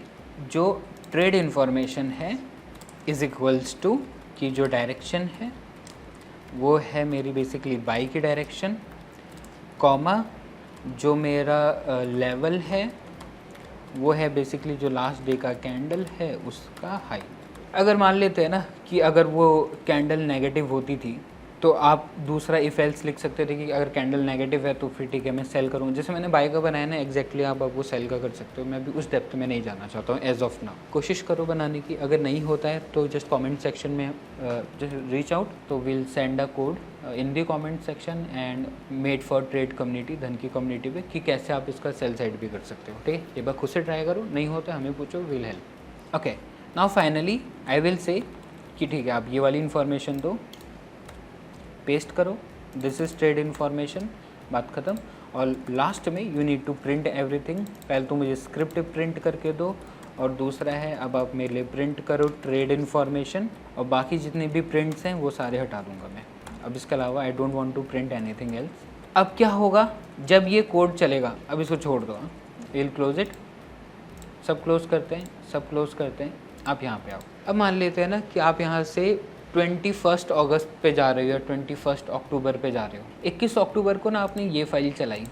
जो ट्रेड इन्फॉर्मेशन है इज़ इक्वल्स टू कि जो डायरेक्शन है वो है मेरी बेसिकली बाई की डायरेक्शन, कॉमा जो मेरा लेवल है वो है बेसिकली जो लास्ट डे का कैंडल है उसका हाई। अगर मान लेते हैं ना कि अगर वो कैंडल नेगेटिव होती थी तो आप दूसरा इफ एल्स लिख सकते थे कि अगर कैंडल नेगेटिव है तो फिर ठीक है मैं सेल करूँ। जैसे मैंने बाय का बनाया ना, एग्जैक्टली आप वो सेल का कर सकते हो। मैं भी उस डेप्थ में नहीं जाना चाहता हूँ एज ऑफ नाउ। कोशिश करो बनाने की, अगर नहीं होता है तो जस्ट कमेंट सेक्शन में जस्ट रीच आउट, तो will send a code in the comment section and made for trade community, धन की कम्युनिटी पे, कि कैसे आप इसका सेल साइड भी कर सकते हो। ठीक है, एक बार खुद से ट्राई करो, नहीं होता हमें पूछो, will help. Okay, now finally I will say कि ठीक है आप ये वाली इन्फॉर्मेशन दो, पेस्ट करो, दिस इज़ ट्रेड इन्फॉर्मेशन, बात ख़त्म। और लास्ट में you need to print everything. पहले तो मुझे स्क्रिप्ट प्रिंट करके दो, और दूसरा है अब आप मेरे लिए प्रिंट करो ट्रेड इन्फॉर्मेशन, और बाकी जितने भी प्रिंट्स हैं वो सारे हटा दूंगा मैं। अब इसके अलावा I don't want to print anything else. अब क्या होगा जब ये कोड चलेगा, अब इसको छोड़ दो, विल क्लोज इट। सब क्लोज करते हैं, सब क्लोज करते हैं। आप यहाँ पे आओ। अब मान लेते हैं ना कि आप यहाँ से 21 अगस्त पे जा रहे हो या 21 अक्टूबर पे जा रहे हो। 21 अक्टूबर को ना आपने ये फाइल चलाई,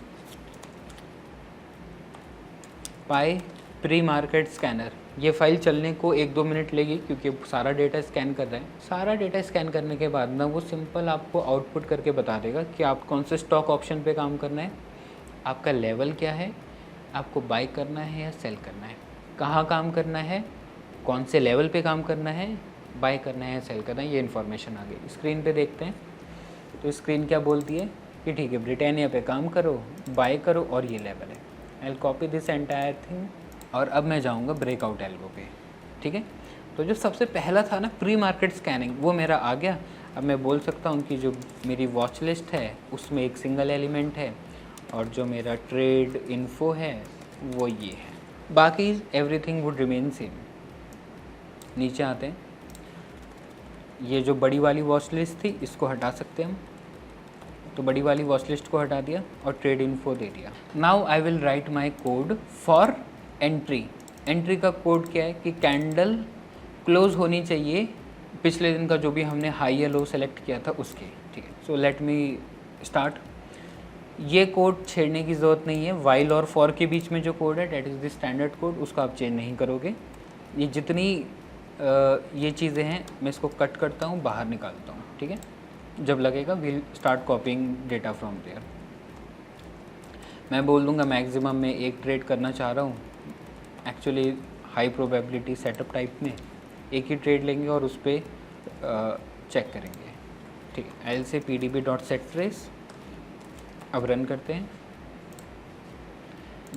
पाई प्री मार्केट स्कैनर। ये फाइल चलने को 1-2 मिनट लेगी क्योंकि सारा डेटा स्कैन कर रहा है। सारा डेटा स्कैन करने के बाद ना वो सिंपल आपको आउटपुट करके बता देगा कि आप कौन से स्टॉक ऑप्शन पे काम करना है, आपका लेवल क्या है, आपको बाय करना है या सेल करना है, कहाँ काम करना है, कौन से लेवल पे काम करना है, बाय करना है या सेल करना है। ये इन्फॉर्मेशन आ गई। स्क्रीन पे देखते हैं तो स्क्रीन क्या बोलती है कि ठीक है ब्रिटानिया पे काम करो, बाय करो और ये लेवल है। I will copy this entire thing और अब मैं जाऊंगा ब्रेकआउट एल्गो पे। ठीक है, तो जो सबसे पहला था ना प्री मार्केट स्कैनिंग, वो मेरा आ गया। अब मैं बोल सकता हूँ कि जो मेरी वॉच लिस्ट है उसमें एक सिंगल एलिमेंट है और जो मेरा ट्रेड इन्फो है वो ये है, बाकी एवरीथिंग वुड रिमेन सेम। नीचे आते हैं, ये जो बड़ी वाली वॉच लिस्ट थी इसको हटा सकते हैं हम, तो बड़ी वाली वॉच लिस्ट को हटा दिया और ट्रेड इन्फो दे दिया। Now I will write my code for entry. Entry का कोड क्या है कि कैंडल क्लोज होनी चाहिए पिछले दिन का जो भी हमने हाई या लो सेलेक्ट किया था उसके। ठीक है, सो लेट मी स्टार्ट। ये कोड छेड़ने की ज़रूरत नहीं है। वाइल और फॉर के बीच में जो कोड है that is the standard code, उसको आप चेंज नहीं करोगे। ये जितनी ये चीज़ें हैं मैं इसको कट करता हूँ, बाहर निकालता हूँ। ठीक है, जब लगेगा will start copying data from there. मैं बोल दूँगा मैक्सिमम में एक ट्रेड करना चाह रहा हूँ, actually high probability setup type में एक ही ट्रेड लेंगे और उस पर चेक करेंगे। ठीक है, एल से pdb.settrace। अब रन करते हैं।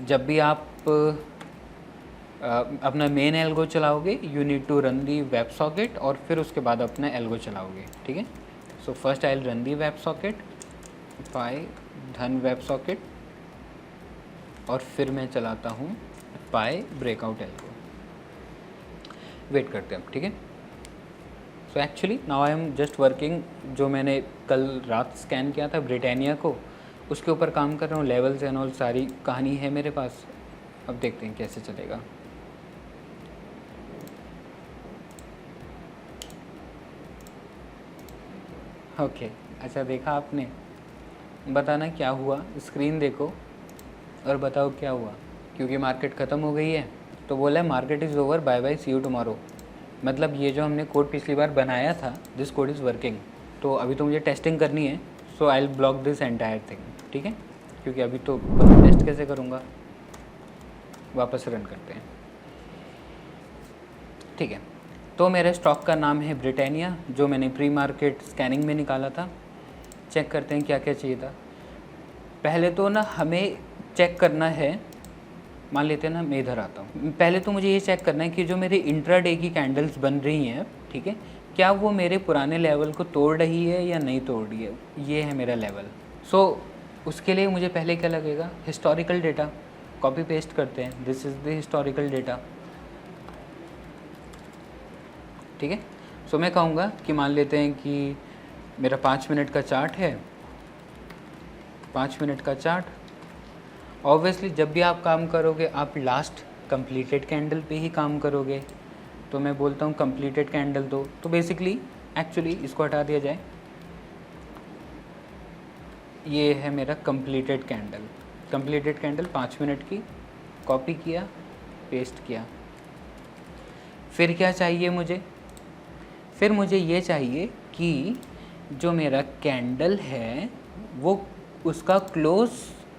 जब भी आप अपना मेन एल्गो चलाओगे you need to run the web socket और फिर उसके बाद अपना एल्गो चलाओगे। ठीक है, so first I will run the web socket, python web socket, और फिर मैं चलाता हूँ पाई ब्रेकआउट एल्गो। वेट करते हैं। ठीक है, so actually now I am just working, जो मैंने कल रात स्कैन किया था ब्रिटानिया को उसके ऊपर काम कर रहा हूँ। लेवल्स एंड ऑल सारी कहानी है मेरे पास। अब देखते हैं कैसे चलेगा। ओके, अच्छा देखा आपने, बताना क्या हुआ, स्क्रीन देखो और बताओ क्या हुआ। क्योंकि मार्केट ख़त्म हो गई है तो बोला है market is over, bye bye see you tomorrow. मतलब ये जो हमने कोड पिछली बार बनाया था, दिस कोड इज़ वर्किंग। तो अभी तो मुझे टेस्टिंग करनी है, so I will block this entire thing. ठीक है, क्योंकि अभी तो टेस्ट कैसे करूँगा। वापस रन करते हैं। ठीक है, तो मेरे स्टॉक का नाम है ब्रिटानिया, जो मैंने प्री मार्केट स्कैनिंग में निकाला था। चेक करते हैं क्या क्या चाहिए था। पहले तो ना हमें चेक करना है, मान लेते हैं ना मैं इधर आता हूँ। पहले तो मुझे ये चेक करना है कि जो मेरे इंट्राडे की कैंडल्स बन रही हैं, ठीक है, क्या वो मेरे पुराने लेवल को तोड़ रही है या नहीं तोड़ रही है। ये है मेरा लेवल। सो उसके लिए मुझे पहले क्या लगेगा, हिस्टोरिकल डेटा। कॉपी पेस्ट करते हैं, this is the historical data. ठीक है, सो मैं कहूँगा कि मान लेते हैं कि मेरा 5 मिनट का चार्ट है, 5 मिनट का चार्ट। ऑब्वियसली जब भी आप काम करोगे आप लास्ट कंप्लीटेड कैंडल पे ही काम करोगे, तो मैं बोलता हूँ कंप्लीटेड कैंडल दो। तो बेसिकली एक्चुअली इसको हटा दिया जाए, ये है मेरा completed candle. Completed candle 5 minute की, कॉपी किया, पेस्ट किया। फिर क्या चाहिए मुझे, फिर मुझे ये चाहिए कि जो मेरा कैंडल है वो उसका क्लोज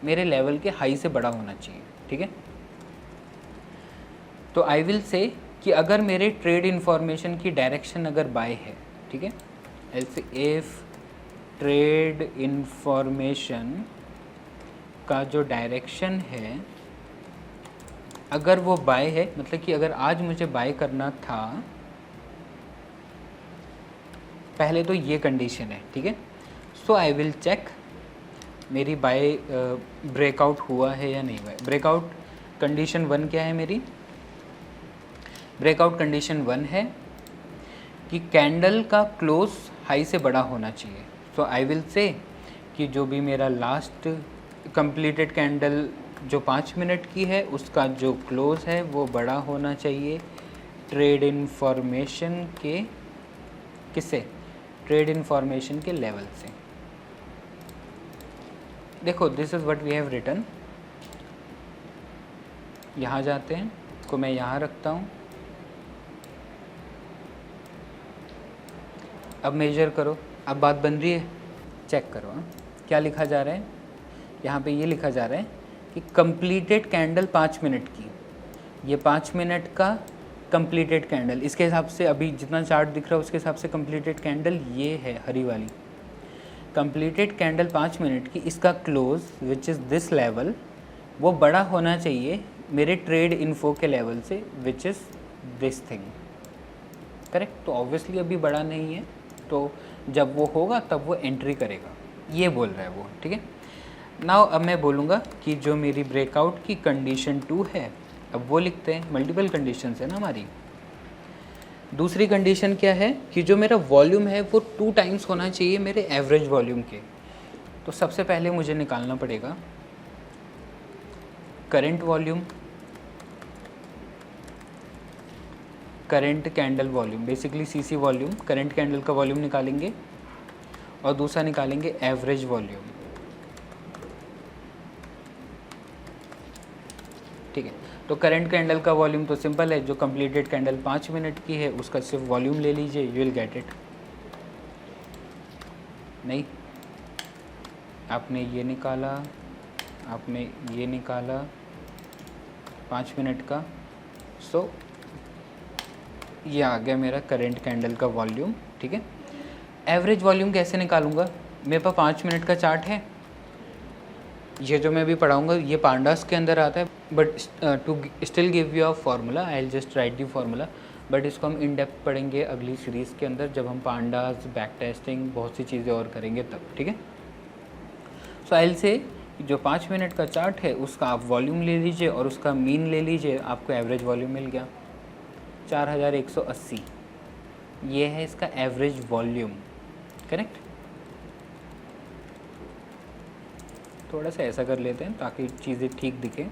मेरे लेवल के हाई से बड़ा होना चाहिए। ठीक है, तो आई विल से कि अगर मेरे ट्रेड इन्फॉर्मेशन की डायरेक्शन अगर बाय है, ठीक है, ऐसे इफ ट्रेड इन्फॉर्मेशन का जो डायरेक्शन है अगर वो बाय है, मतलब कि अगर आज मुझे बाय करना था, पहले तो ये कंडीशन है। ठीक है, सो आई विल चेक मेरी बाय ब्रेकआउट हुआ है या नहीं हुआ है। ब्रेकआउट कंडीशन 1 क्या है मेरी? ब्रेकआउट कंडीशन 1 है कि कैंडल का क्लोज हाई से बड़ा होना चाहिए। सो आई विल से कि जो भी मेरा लास्ट कंप्लीटेड कैंडल जो 5 मिनट की है उसका जो क्लोज है वो बड़ा होना चाहिए ट्रेड इन्फॉर्मेशन के किससे? ट्रेड इन्फॉर्मेशन के लेवल से। देखो this is what we have written. यहाँ जाते हैं, इसको मैं यहाँ रखता हूँ। अब मेजर करो, अब बात बन रही है, चेक करो। हाँ क्या लिखा जा रहा है यहाँ पे? ये लिखा जा रहा है कि कंप्लीटेड कैंडल 5 मिनट की, ये 5 मिनट का कंप्लीटेड कैंडल, इसके हिसाब से अभी जितना चार्ट दिख रहा है उसके हिसाब से कंप्लीटेड कैंडल ये है हरी वाली। कंप्लीटेड कैंडल 5 मिनट की, इसका close which is this level वो बड़ा होना चाहिए मेरे ट्रेड इन्फो के लेवल से विच इज़ दिस थिंग। करेक्ट? तो ऑब्वियसली अभी बड़ा नहीं है, तो जब वो होगा तब वो एंट्री करेगा, ये बोल रहा है वो। ठीक है, नाउ अब मैं बोलूँगा कि जो मेरी ब्रेकआउट की कंडीशन 2 है, अब वो लिखते हैं। मल्टीपल कंडीशंस है ना हमारी। दूसरी कंडीशन क्या है कि जो मेरा वॉल्यूम है वो 2 टाइम्स होना चाहिए मेरे एवरेज वॉल्यूम के। तो सबसे पहले मुझे निकालना पड़ेगा current volume, current candle volume, basically CC volume, current candle का वॉल्यूम निकालेंगे और दूसरा निकालेंगे एवरेज वॉल्यूम। ठीक है, तो करंट कैंडल का वॉल्यूम तो सिंपल है, जो कंप्लीटेड कैंडल 5 मिनट की है उसका सिर्फ वॉल्यूम ले लीजिए, यू विल गेट इट। नहीं, आपने ये निकाला, आपने ये निकाला 5 मिनट का, सो ये आ गया मेरा करंट कैंडल का वॉल्यूम। ठीक है, एवरेज वॉल्यूम कैसे निकालूंगा? मेरे पास 5 मिनट का चार्ट है, ये जो मैं अभी पढ़ाऊँगा ये पांडास के अंदर आता है, but to still give you a formula I will just write the formula, but इसको हम इन डेप्थ पढ़ेंगे अगली सीरीज़ के अंदर जब हम पांडास, बैक टेस्टिंग, बहुत सी चीज़ें और करेंगे तब। ठीक है, सो आई विल से जो 5 मिनट का चार्ट है उसका आप वॉल्यूम ले लीजिए और उसका मीन ले लीजिए, आपको एवरेज वॉल्यूम मिल गया 4180। ये है इसका एवरेज वॉल्यूम। करेक्ट? थोड़ा सा ऐसा कर लेते हैं ताकि चीज़ें ठीक दिखें,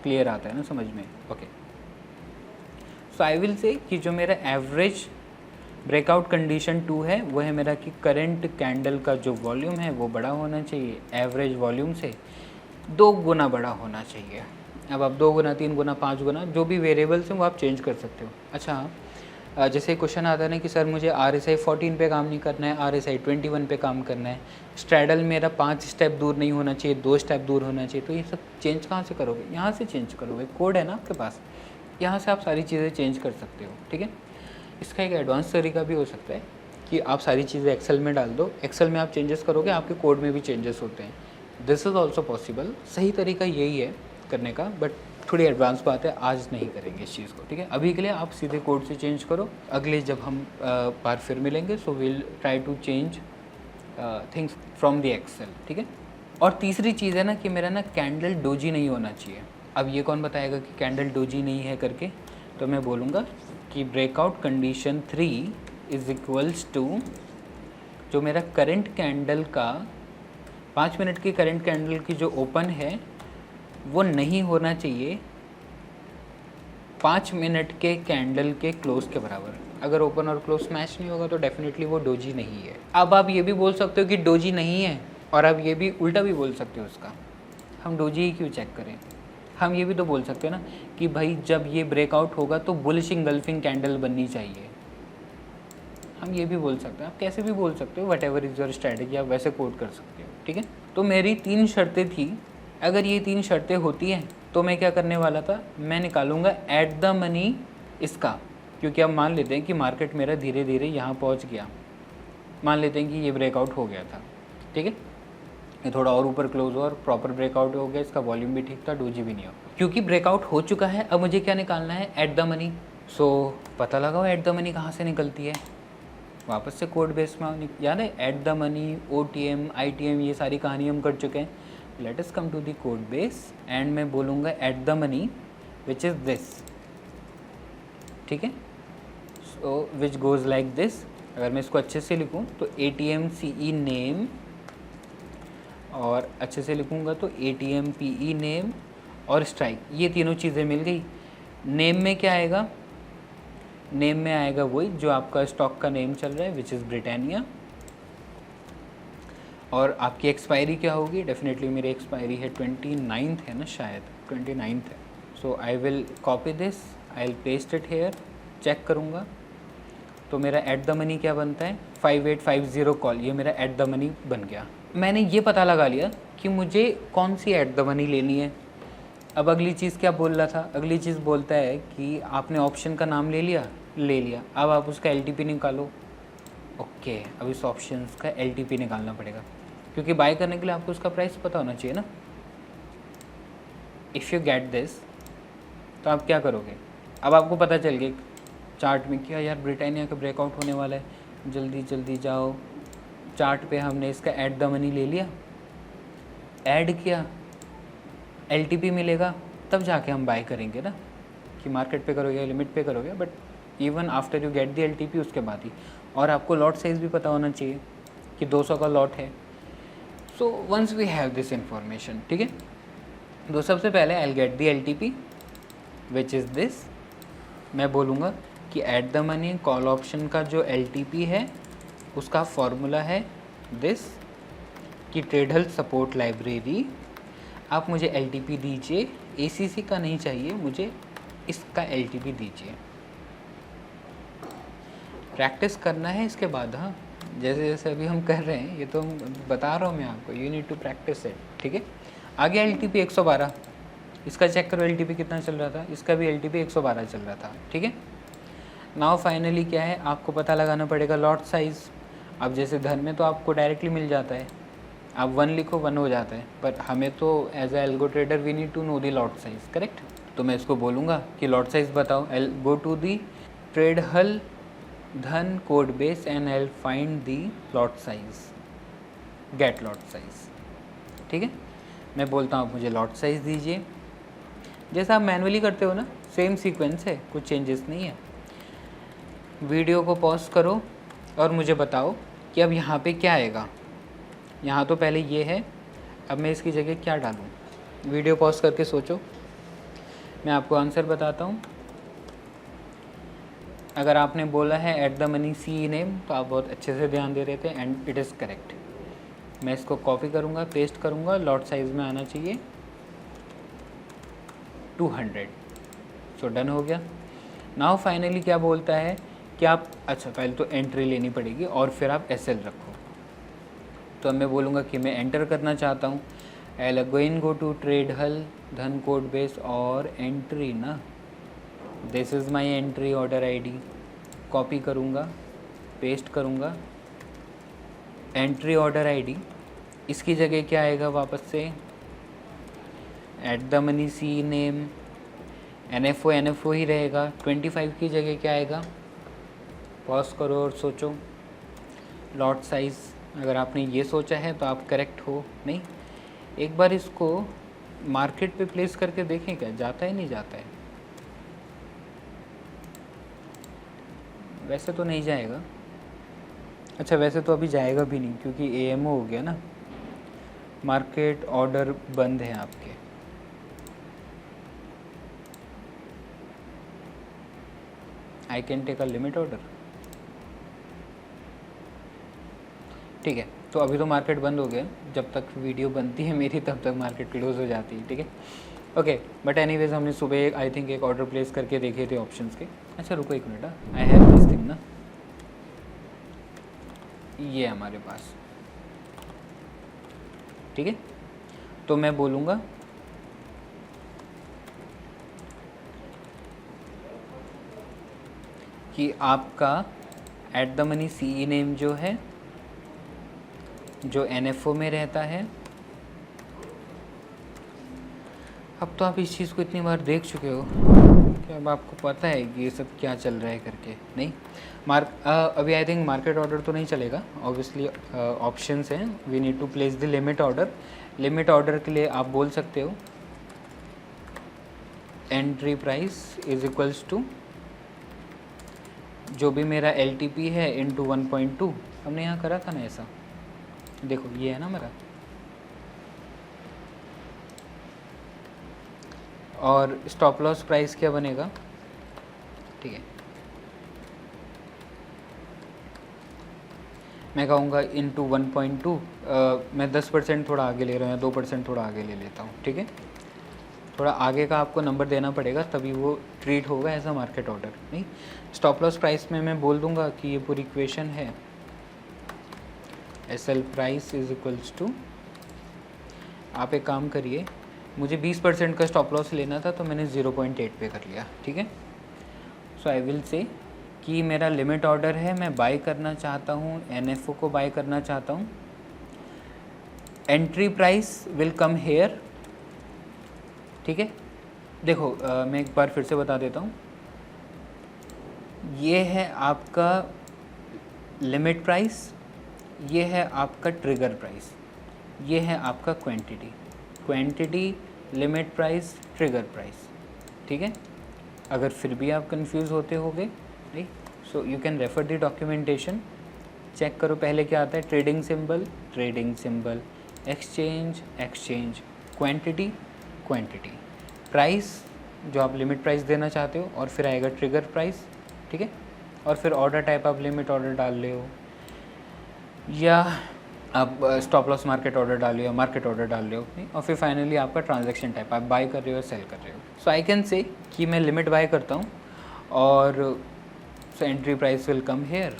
क्लियर आता है ना समझ में। Okay, so I will say कि जो मेरा एवरेज ब्रेकआउट कंडीशन 2 है वो है मेरा कि करंट कैंडल का जो वॉल्यूम है वो बड़ा होना चाहिए एवरेज वॉल्यूम से 2 गुना बड़ा होना चाहिए। अब आप 2 गुना, 3 गुना, 5 गुना, जो भी वेरिएबल्स हैं वो आप चेंज कर सकते हो। अच्छा, जैसे क्वेश्चन आता है ना कि सर मुझे RSI 14 पे काम नहीं करना है, RSI 21 पे काम करना है, स्ट्रैडल मेरा 5 स्टेप दूर नहीं होना चाहिए, 2 स्टेप दूर होना चाहिए, तो ये सब चेंज कहाँ से करोगे? यहाँ से चेंज करोगे, कोड है ना आपके पास, यहाँ से आप सारी चीज़ें चेंज कर सकते हो। ठीक है, इसका एक एडवांस तरीका भी हो सकता है कि आप सारी चीज़ें एक्सेल में डाल दो, एक्सेल में आप चेंजेस करोगे, आपके कोड में भी चेंजेस होते हैं। This is also possible. सही तरीका यही है करने का, बट थोड़ी एडवांस बात है, आज नहीं करेंगे इस चीज़ को। ठीक है, अभी के लिए आप सीधे कोड से चेंज करो, अगले जब हम बार फिर मिलेंगे so will try to change things from the excel. ठीक है, और तीसरी चीज़ है ना कि मेरा ना कैंडल डोजी नहीं होना चाहिए। अब ये कौन बताएगा कि कैंडल डोजी नहीं है करके? तो मैं बोलूँगा कि breakout condition 3 is equals to जो मेरा करंट कैंडल का 5 मिनट की करंट कैंडल की जो ओपन है वो नहीं होना चाहिए 5 मिनट के कैंडल के क्लोज के बराबर। अगर ओपन और क्लोज मैच नहीं होगा तो डेफिनेटली वो डोजी नहीं है। अब आप ये भी बोल सकते हो कि डोजी नहीं है, और आप ये भी उल्टा भी बोल सकते हो उसका, हम डोजी ही क्यों चेक करें? हम ये भी तो बोल सकते हैं ना कि भाई जब ये ब्रेकआउट होगा तो बुलिश इंगल्फिंग कैंडल बननी चाहिए, हम ये भी बोल सकते हैं। आप कैसे भी बोल सकते हो, what ever is your strategy, आप वैसे कोड कर सकते हो। ठीक है, तो मेरी 3 शर्तें थी, अगर ये 3 शर्तें होती हैं तो मैं क्या करने वाला था, मैं निकालूंगा एट द मनी इसका, क्योंकि अब मान लेते हैं कि मार्केट मेरा धीरे धीरे यहाँ पहुँच गया, मान लेते हैं कि ये ब्रेकआउट हो गया था। ठीक है, ये थोड़ा और ऊपर क्लोज हुआ और प्रॉपर ब्रेकआउट हो गया, इसका वॉल्यूम भी ठीक था, डोजी भी नहीं हो, क्योंकि ब्रेकआउट हो चुका है। अब मुझे क्या निकालना है? At the money. सो पता लगाओ एट द मनी कहाँ से निकलती है, वापस से कोड बेस में याद है, at the money, OTM, ITM, ये सारी कहानी हम कर चुके हैं. Let us come to the code base and मैं बोलूँगा at the money which is this. ठीक है, so which goes like this. अगर मैं इसको अच्छे से लिखूँ तो ATM CE नेम, और अच्छे से लिखूँगा तो ATM PE नेम और स्ट्राइक, ये तीनों चीज़ें मिल गई. नेम में क्या आएगा? नेम में आएगा वही जो आपका स्टॉक का नेम चल रहा है, विच इज़ ब्रिटानिया. और आपकी एक्सपायरी क्या होगी? डेफिनेटली मेरी एक्सपायरी है 29th है ना, शायद 29th है. So I will copy this, I will paste it here, check करूँगा तो मेरा एट द मनी क्या बनता है? 5850 कॉल, ये मेरा एट द मनी बन गया. मैंने ये पता लगा लिया कि मुझे कौन सी एट द मनी लेनी है. अब अगली चीज़ क्या बोल रहा था? अगली चीज़ बोलता है कि आपने ऑप्शन का नाम ले लिया, अब आप उसका LTP निकालो. ओके, अब इस ऑप्शन का LTP निकालना पड़ेगा, क्योंकि बाय करने के लिए आपको उसका प्राइस पता होना चाहिए ना. इफ़ यू गेट दिस, तो आप क्या करोगे? अब आपको पता चल गया चार्ट में क्या यार ब्रिटानिया का ब्रेकआउट होने वाला है, जल्दी जल्दी जाओ. चार्ट पे हमने इसका एट द मनी ले लिया, ऐड किया, LTP मिलेगा, तब जाके हम बाय करेंगे ना, कि मार्केट पे करोगे, लिमिट पे करोगे. But even after you get the LTP, उसके बाद ही. और आपको लॉट साइज़ भी पता होना चाहिए कि 200 का लॉट है. So once we have this information, ठीक है, तो सबसे पहले I will get the LTP which is this. मैं बोलूँगा कि at the money call option का जो LTP है उसका फॉर्मूला है दिस, कि ट्रेडल सपोर्ट लाइब्रेरी, आप मुझे LTP दीजिए. ACC का नहीं चाहिए मुझे, इसका LTP दीजिए. प्रैक्टिस करना है इसके बाद. हाँ, जैसे जैसे अभी हम कर रहे हैं, ये तो बता रहा हूँ मैं आपको, you need to practice it. ठीक है, आगे LTP 112, इसका चेक करो LTP कितना चल रहा था. इसका भी LTP 112 चल रहा था. ठीक है, नाउ फाइनली क्या है, आपको पता लगाना पड़ेगा लॉट साइज़. अब जैसे धन में तो आपको डायरेक्टली मिल जाता है, आप 1 लिखो 1 हो जाता है, पर हमें तो as a algo trader we need to know the lot size. Correct, तो मैं इसको बोलूँगा कि लॉट साइज़ बताओ. आई गो टू दी ट्रेड हल Dhan code base and I find the lot size, get lot size. ठीक है, मैं बोलता हूँ आप मुझे लॉट साइज़ दीजिए. जैसा आप मैनुअली करते हो ना, सेम सीक्वेंस है, कुछ चेंजेस नहीं है. वीडियो को पॉज करो और मुझे बताओ कि अब यहाँ पे क्या आएगा. यहाँ तो पहले ये है, अब मैं इसकी जगह क्या डालूँ? वीडियो पॉज करके सोचो, मैं आपको आंसर बताता हूँ. अगर आपने बोला है at the money CE name, तो आप बहुत अच्छे से ध्यान दे रहे थे एंड इट इज़ करेक्ट. मैं इसको कॉपी करूँगा, पेस्ट करूँगा, लॉट साइज़ में आना चाहिए 200. सो डन हो गया. नाउ फाइनली क्या बोलता है कि आप, अच्छा पहले तो एंट्री लेनी पड़ेगी और फिर आप SL रखो. तो अब मैं बोलूँगा कि मैं एंटर करना चाहता हूँ. I again go to Tradehull Dhan code base और एंट्री ना, this is my entry order ID. Copy करूँगा, पेस्ट करूँगा, एंट्री ऑर्डर ID. इसकी जगह क्या आएगा वापस से? At the money CE name, NFO ही रहेगा. 25 की जगह क्या आएगा? पॉज करो और सोचो. लॉट साइज़, अगर आपने ये सोचा है तो आप करेक्ट हो. नहीं, एक बार इसको मार्केट पे प्लेस करके देखें, क्या जाता है नहीं जाता है. वैसे तो नहीं जाएगा. अच्छा, वैसे तो अभी जाएगा भी नहीं क्योंकि AMO हो गया ना, मार्केट ऑर्डर बंद है आपके. I can take a limit order. ठीक है, तो अभी तो मार्केट बंद हो गया. जब तक वीडियो बनती है मेरी तब तक मार्केट क्लोज हो जाती है. ठीक है, ओके. बट एनीवेज हमने सुबह आई थिंक एक ऑर्डर प्लेस करके देखे थे ऑप्शंस के. अच्छा रुको एक minute, I have this thing ना, ये हमारे पास. ठीक है, तो मैं बोलूँगा कि आपका eight the money CE name जो है, जो NFO में रहता है. अब तो आप इस चीज़ को इतनी बार देख चुके हो तो अब आपको पता है कि ये सब क्या चल रहा है करके। नहीं अभी आई थिंक मार्केट ऑर्डर तो नहीं चलेगा, ऑब्वियसली ऑप्शंस हैं। We need to place the limit order. Limit order के लिए आप बोल सकते हो entry price is equals to जो भी मेरा LTP है इंटू 1.2। हमने यहाँ करा था ना ऐसा, देखो ये है ना मेरा, और स्टॉप लॉस प्राइस क्या बनेगा, ठीक है, मैं कहूँगा इंटू 1.2। मैं 10% थोड़ा आगे ले रहा हूँ या 2% थोड़ा आगे ले लेता हूँ, ठीक है। थोड़ा आगे का आपको नंबर देना पड़ेगा तभी वो ट्रीट होगा एज अ मार्केट ऑर्डर। नहीं, स्टॉप लॉस प्राइस में मैं बोल दूंगा कि ये पूरी इक्वेशन है SL price is equals to, आप एक काम करिए, मुझे 20% का स्टॉप लॉस लेना था तो मैंने 0.8 पे कर लिया, ठीक है। सो आई विल से कि मेरा लिमिट ऑर्डर है, मैं बाय करना चाहता हूँ, NFO को बाय करना चाहता हूँ। Entry price will come here, ठीक है। देखो मैं एक बार फिर से बता देता हूँ, ये है आपका लिमिट प्राइस, ये है आपका ट्रिगर प्राइस, ये है आपका quantity limit price trigger price, ठीक है। अगर फिर भी आप कंफ्यूज होते होगे, right, so you can refer the documentation, check करो पहले क्या आता है, trading symbol, exchange, quantity, price जो आप लिमिट प्राइस देना चाहते हो, और फिर आएगा ट्रिगर प्राइस, ठीक है। और फिर ऑर्डर टाइप आप लिमिट ऑर्डर डाल रहे हो या आप स्टॉप लॉस मार्केट ऑर्डर डाल रहे हो, मार्केट ऑर्डर डाल रहे हो, नहीं, और फिर फाइनली आपका ट्रांजैक्शन टाइप, आप बाय कर रहे हो सेल कर रहे हो। सो आई कैन से कि मैं लिमिट बाय करता हूँ और so entry price will come here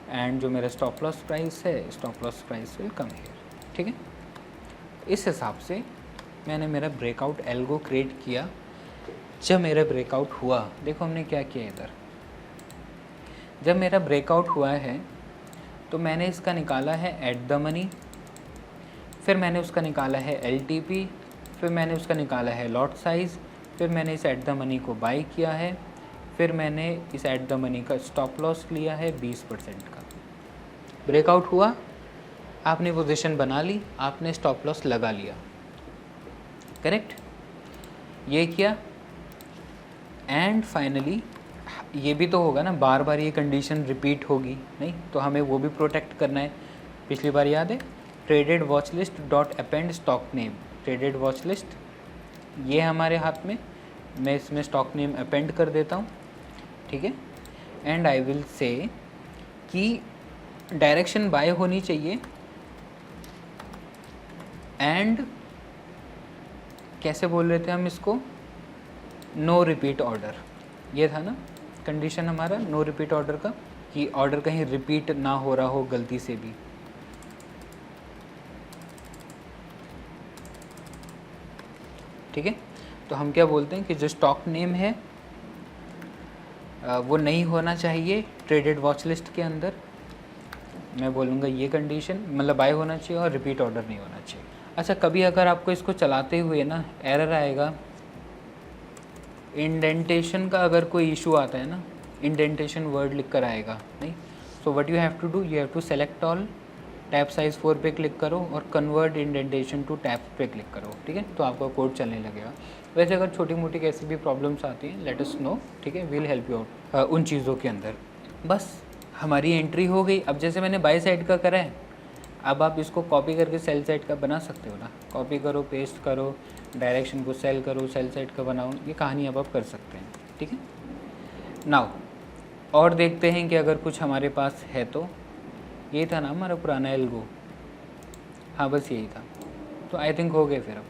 and जो मेरा स्टॉप लॉस प्राइस है, stop loss price will come here, ठीक है। इस हिसाब से मैंने मेरा ब्रेकआउट एल्गो क्रिएट किया। जब मेरा ब्रेकआउट हुआ, देखो हमने क्या किया इधर, जब मेरा ब्रेकआउट हुआ है तो मैंने इसका निकाला है एट द मनी, फिर मैंने उसका निकाला है LTP, फिर मैंने उसका निकाला है लॉट साइज़, फिर मैंने इस एट द मनी को बाई किया है, फिर मैंने इस एट द मनी का स्टॉप लॉस लिया है 20% का। ब्रेकआउट हुआ, आपने पोजीशन बना ली, आपने स्टॉप लॉस लगा लिया, करेक्ट, ये किया। एंड फाइनली ये भी तो होगा ना, बार बार ये कंडीशन रिपीट होगी नहीं, तो हमें वो भी प्रोटेक्ट करना है। पिछली बार याद है, traded watch list dot append stock name, traded watch list ये हमारे हाथ में, मैं इसमें स्टॉक नेम अपेंड कर देता हूँ, ठीक है। एंड आई विल से कि डायरेक्शन बाय होनी चाहिए एंड कैसे बोल रहे थे हम इसको, नो रिपीट ऑर्डर, ये था ना कंडीशन हमारा नो रिपीट ऑर्डर का, कि ऑर्डर कहीं रिपीट ना हो रहा हो गलती से भी, ठीक है। तो हम क्या बोलते हैं कि जो स्टॉक नेम है वो नहीं होना चाहिए ट्रेडेड वॉच लिस्ट के अंदर, मैं बोलूँगा ये कंडीशन, मतलब बाय होना चाहिए और रिपीट ऑर्डर नहीं होना चाहिए। अच्छा, कभी अगर आपको इसको चलाते हुए ना एरर आएगा, इंडेंटेशन का अगर कोई इशू आता है ना, इंडेंटेशन वर्ड लिख कर आएगा नहीं, so what you have to do, you have to select all, tab size 4 पे क्लिक करो और कन्वर्ट इंडेंटेशन टू टैप पे क्लिक करो, ठीक है, तो आपका कोड चलने लगेगा। वैसे अगर छोटी मोटी कैसी भी प्रॉब्लम्स आती हैं, लेट अस नो, ठीक है, वील हेल्प यू आउट उन चीज़ों के अंदर। बस हमारी एंट्री हो गई। अब जैसे मैंने बाय साइड का करा है, अब आप इसको कॉपी करके सेल साइड का बना सकते हो ना, कॉपी करो, पेस्ट करो, डायरेक्शन को सेल करो, सेल साइड का बनाओ, ये कहानी अब आप कर सकते हैं, ठीक है। नाउ और देखते हैं कि अगर कुछ हमारे पास है तो, यही था ना हमारा पुराना एल्गो, हाँ बस यही था, तो आई थिंक हो गए फिर। अब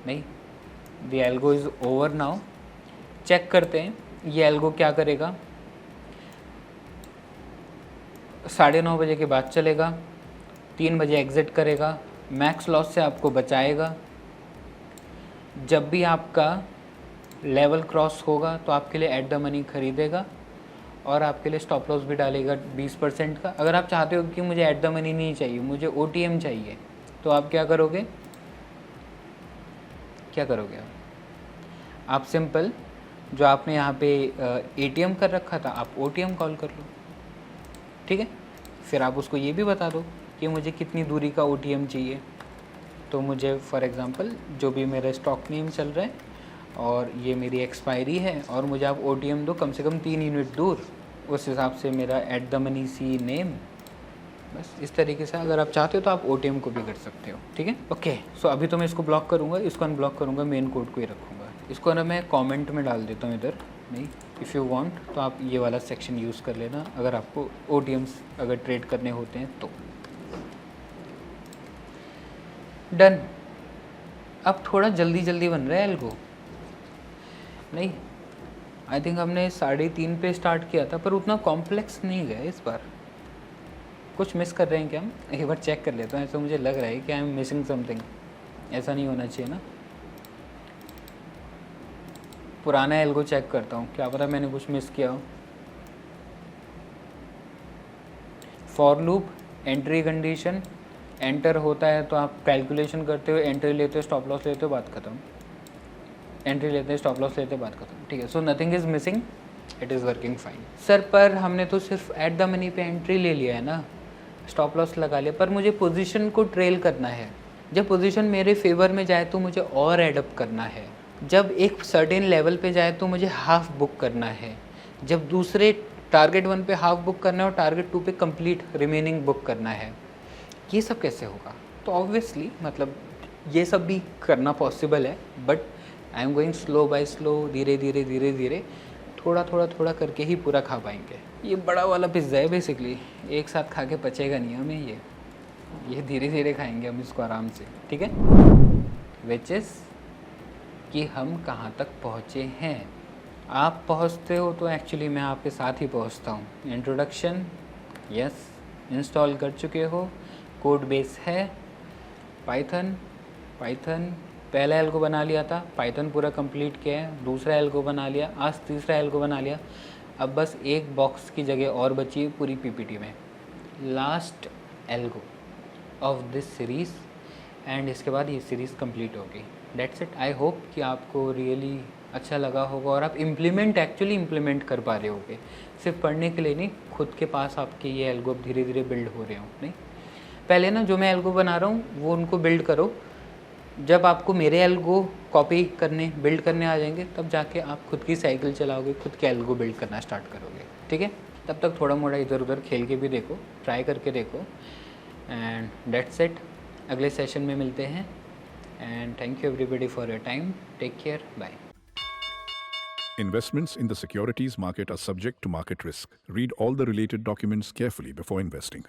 नहीं, the algo is over now. Check करते हैं ये एल्गो क्या करेगा। 9:30 बजे के बाद चलेगा, 3 बजे एग्ज़िट करेगा, मैक्स लॉस से आपको बचाएगा। जब भी आपका लेवल क्रॉस होगा तो आपके लिए एट द मनी खरीदेगा और आपके लिए स्टॉप लॉस भी डालेगा 20% का। अगर आप चाहते हो कि मुझे एट द मनी नहीं चाहिए, मुझे OTM चाहिए, तो आप क्या करोगे, आप सिंपल जो आपने यहाँ पे एटीएम कर रखा था, आप ओटीएम कॉल कर लो, ठीक है। फिर आप उसको ये भी बता दो कि मुझे कितनी दूरी का ओटीएम चाहिए। तो मुझे फॉर एग्ज़ाम्पल जो भी मेरा स्टॉक नेम चल रहा है और ये मेरी एक्सपायरी है और मुझे आप ओटीएम दो कम से कम 3 यूनिट दूर, उस हिसाब से मेरा at the money C name. बस इस तरीके से अगर आप चाहते हो तो आप ओटीएम को भी कर सकते हो, ठीक है। ओके, सो अभी तो मैं इसको ब्लॉक करूँगा, इसको अनब्लॉक करूँगा, मेन कोड को ही रखूँगा। इसको ना मैं कमेंट में डाल देता हूँ इधर, नहीं इफ़ यू वांट तो आप ये वाला सेक्शन यूज़ कर लेना अगर आपको ओटीएम्स अगर ट्रेड करने होते हैं तो। डन। अब थोड़ा जल्दी जल्दी बन रहा है एल्गो, नहीं आई थिंक हमने 3:30 पे स्टार्ट किया था पर उतना कॉम्प्लेक्स नहीं गया इस बार। कुछ मिस कर रहे हैं क्या हम? एक बार चेक कर लेता हूँ, ऐसा मुझे लग रहा है कि आई एम मिसिंग समथिंग। ऐसा नहीं होना चाहिए ना। पुराना एल्गो चेक करता हूँ, क्या पता मैंने कुछ मिस किया हो। For loop entry condition, enter होता है तो आप कैलकुलेशन करते हो, एंट्री लेते हो, स्टॉप लॉस लेते हो, बात खत्म। एंट्री लेते हैं, स्टॉप लॉस लेते हैं, बात खत्म, ठीक है। So nothing is missing, it is working fine. Sir पर हमने तो सिर्फ एट द मनी पे एंट्री ले लिया है ना, स्टॉप लॉस लगा लिया, पर मुझे पोजीशन को ट्रेल करना है। जब पोजीशन मेरे फेवर में जाए तो मुझे और एडअप करना है, जब एक सर्टेन लेवल पे जाए तो मुझे हाफ बुक करना है, जब दूसरे टारगेट 1 पे हाफ बुक करना है और टारगेट 2 पे कंप्लीट रिमेनिंग बुक करना है। ये सब कैसे होगा? तो ऑब्वियसली मतलब ये सब भी करना पॉसिबल है, but I am going slow by slow, धीरे धीरे धीरे धीरे, थोड़ा करके ही पूरा खा पाएंगे। ये बड़ा वाला पिज़्ज़ा है बेसिकली, एक साथ खा के पचेगा नहीं हमें ये धीरे धीरे खाएंगे हम इसको आराम से, ठीक है। विच इज़ कि हम कहाँ तक पहुँचे हैं। आप पहुँचते हो तो एक्चुअली मैं आपके साथ ही पहुँचता हूँ। इंट्रोडक्शन, यस, इंस्टॉल कर चुके हो, कोड बेस है, पाइथन पहला एल्गो बना लिया था, पाइथन पूरा कंप्लीट किया है, दूसरा एल्गो बना लिया, आज तीसरा एल्गो बना लिया। अब बस एक बॉक्स की जगह और बची है पूरी पीपीटी में, last algo of this series, and इसके बाद ये सीरीज़ कंप्लीट होगी। That's it. आई होप कि आपको रियली अच्छा लगा होगा और आप एक्चुअली इम्प्लीमेंट कर पा रहे होगे, सिर्फ पढ़ने के लिए नहीं, खुद के पास आपके ये एल्गो धीरे धीरे बिल्ड हो रहे हो। नहीं, पहले ना जो मैं एल्गो बना रहा हूँ वो उनको बिल्ड करो, जब आपको मेरे एल्गो कॉपी करने बिल्ड करने आ जाएंगे तब जाके आप खुद की साइकिल चलाओगे, खुद के एल्गो बिल्ड करना स्टार्ट करोगे, ठीक है। तब तक थोड़ा मोड़ा इधर उधर खेल के भी देखो, ट्राई करके देखो, एंड दैट्स इट। अगले सेशन में मिलते हैं, and thank you everybody for your time. Take care, bye.
Investments in the securities market are subject to market risk. Read all the related documents carefully before investing.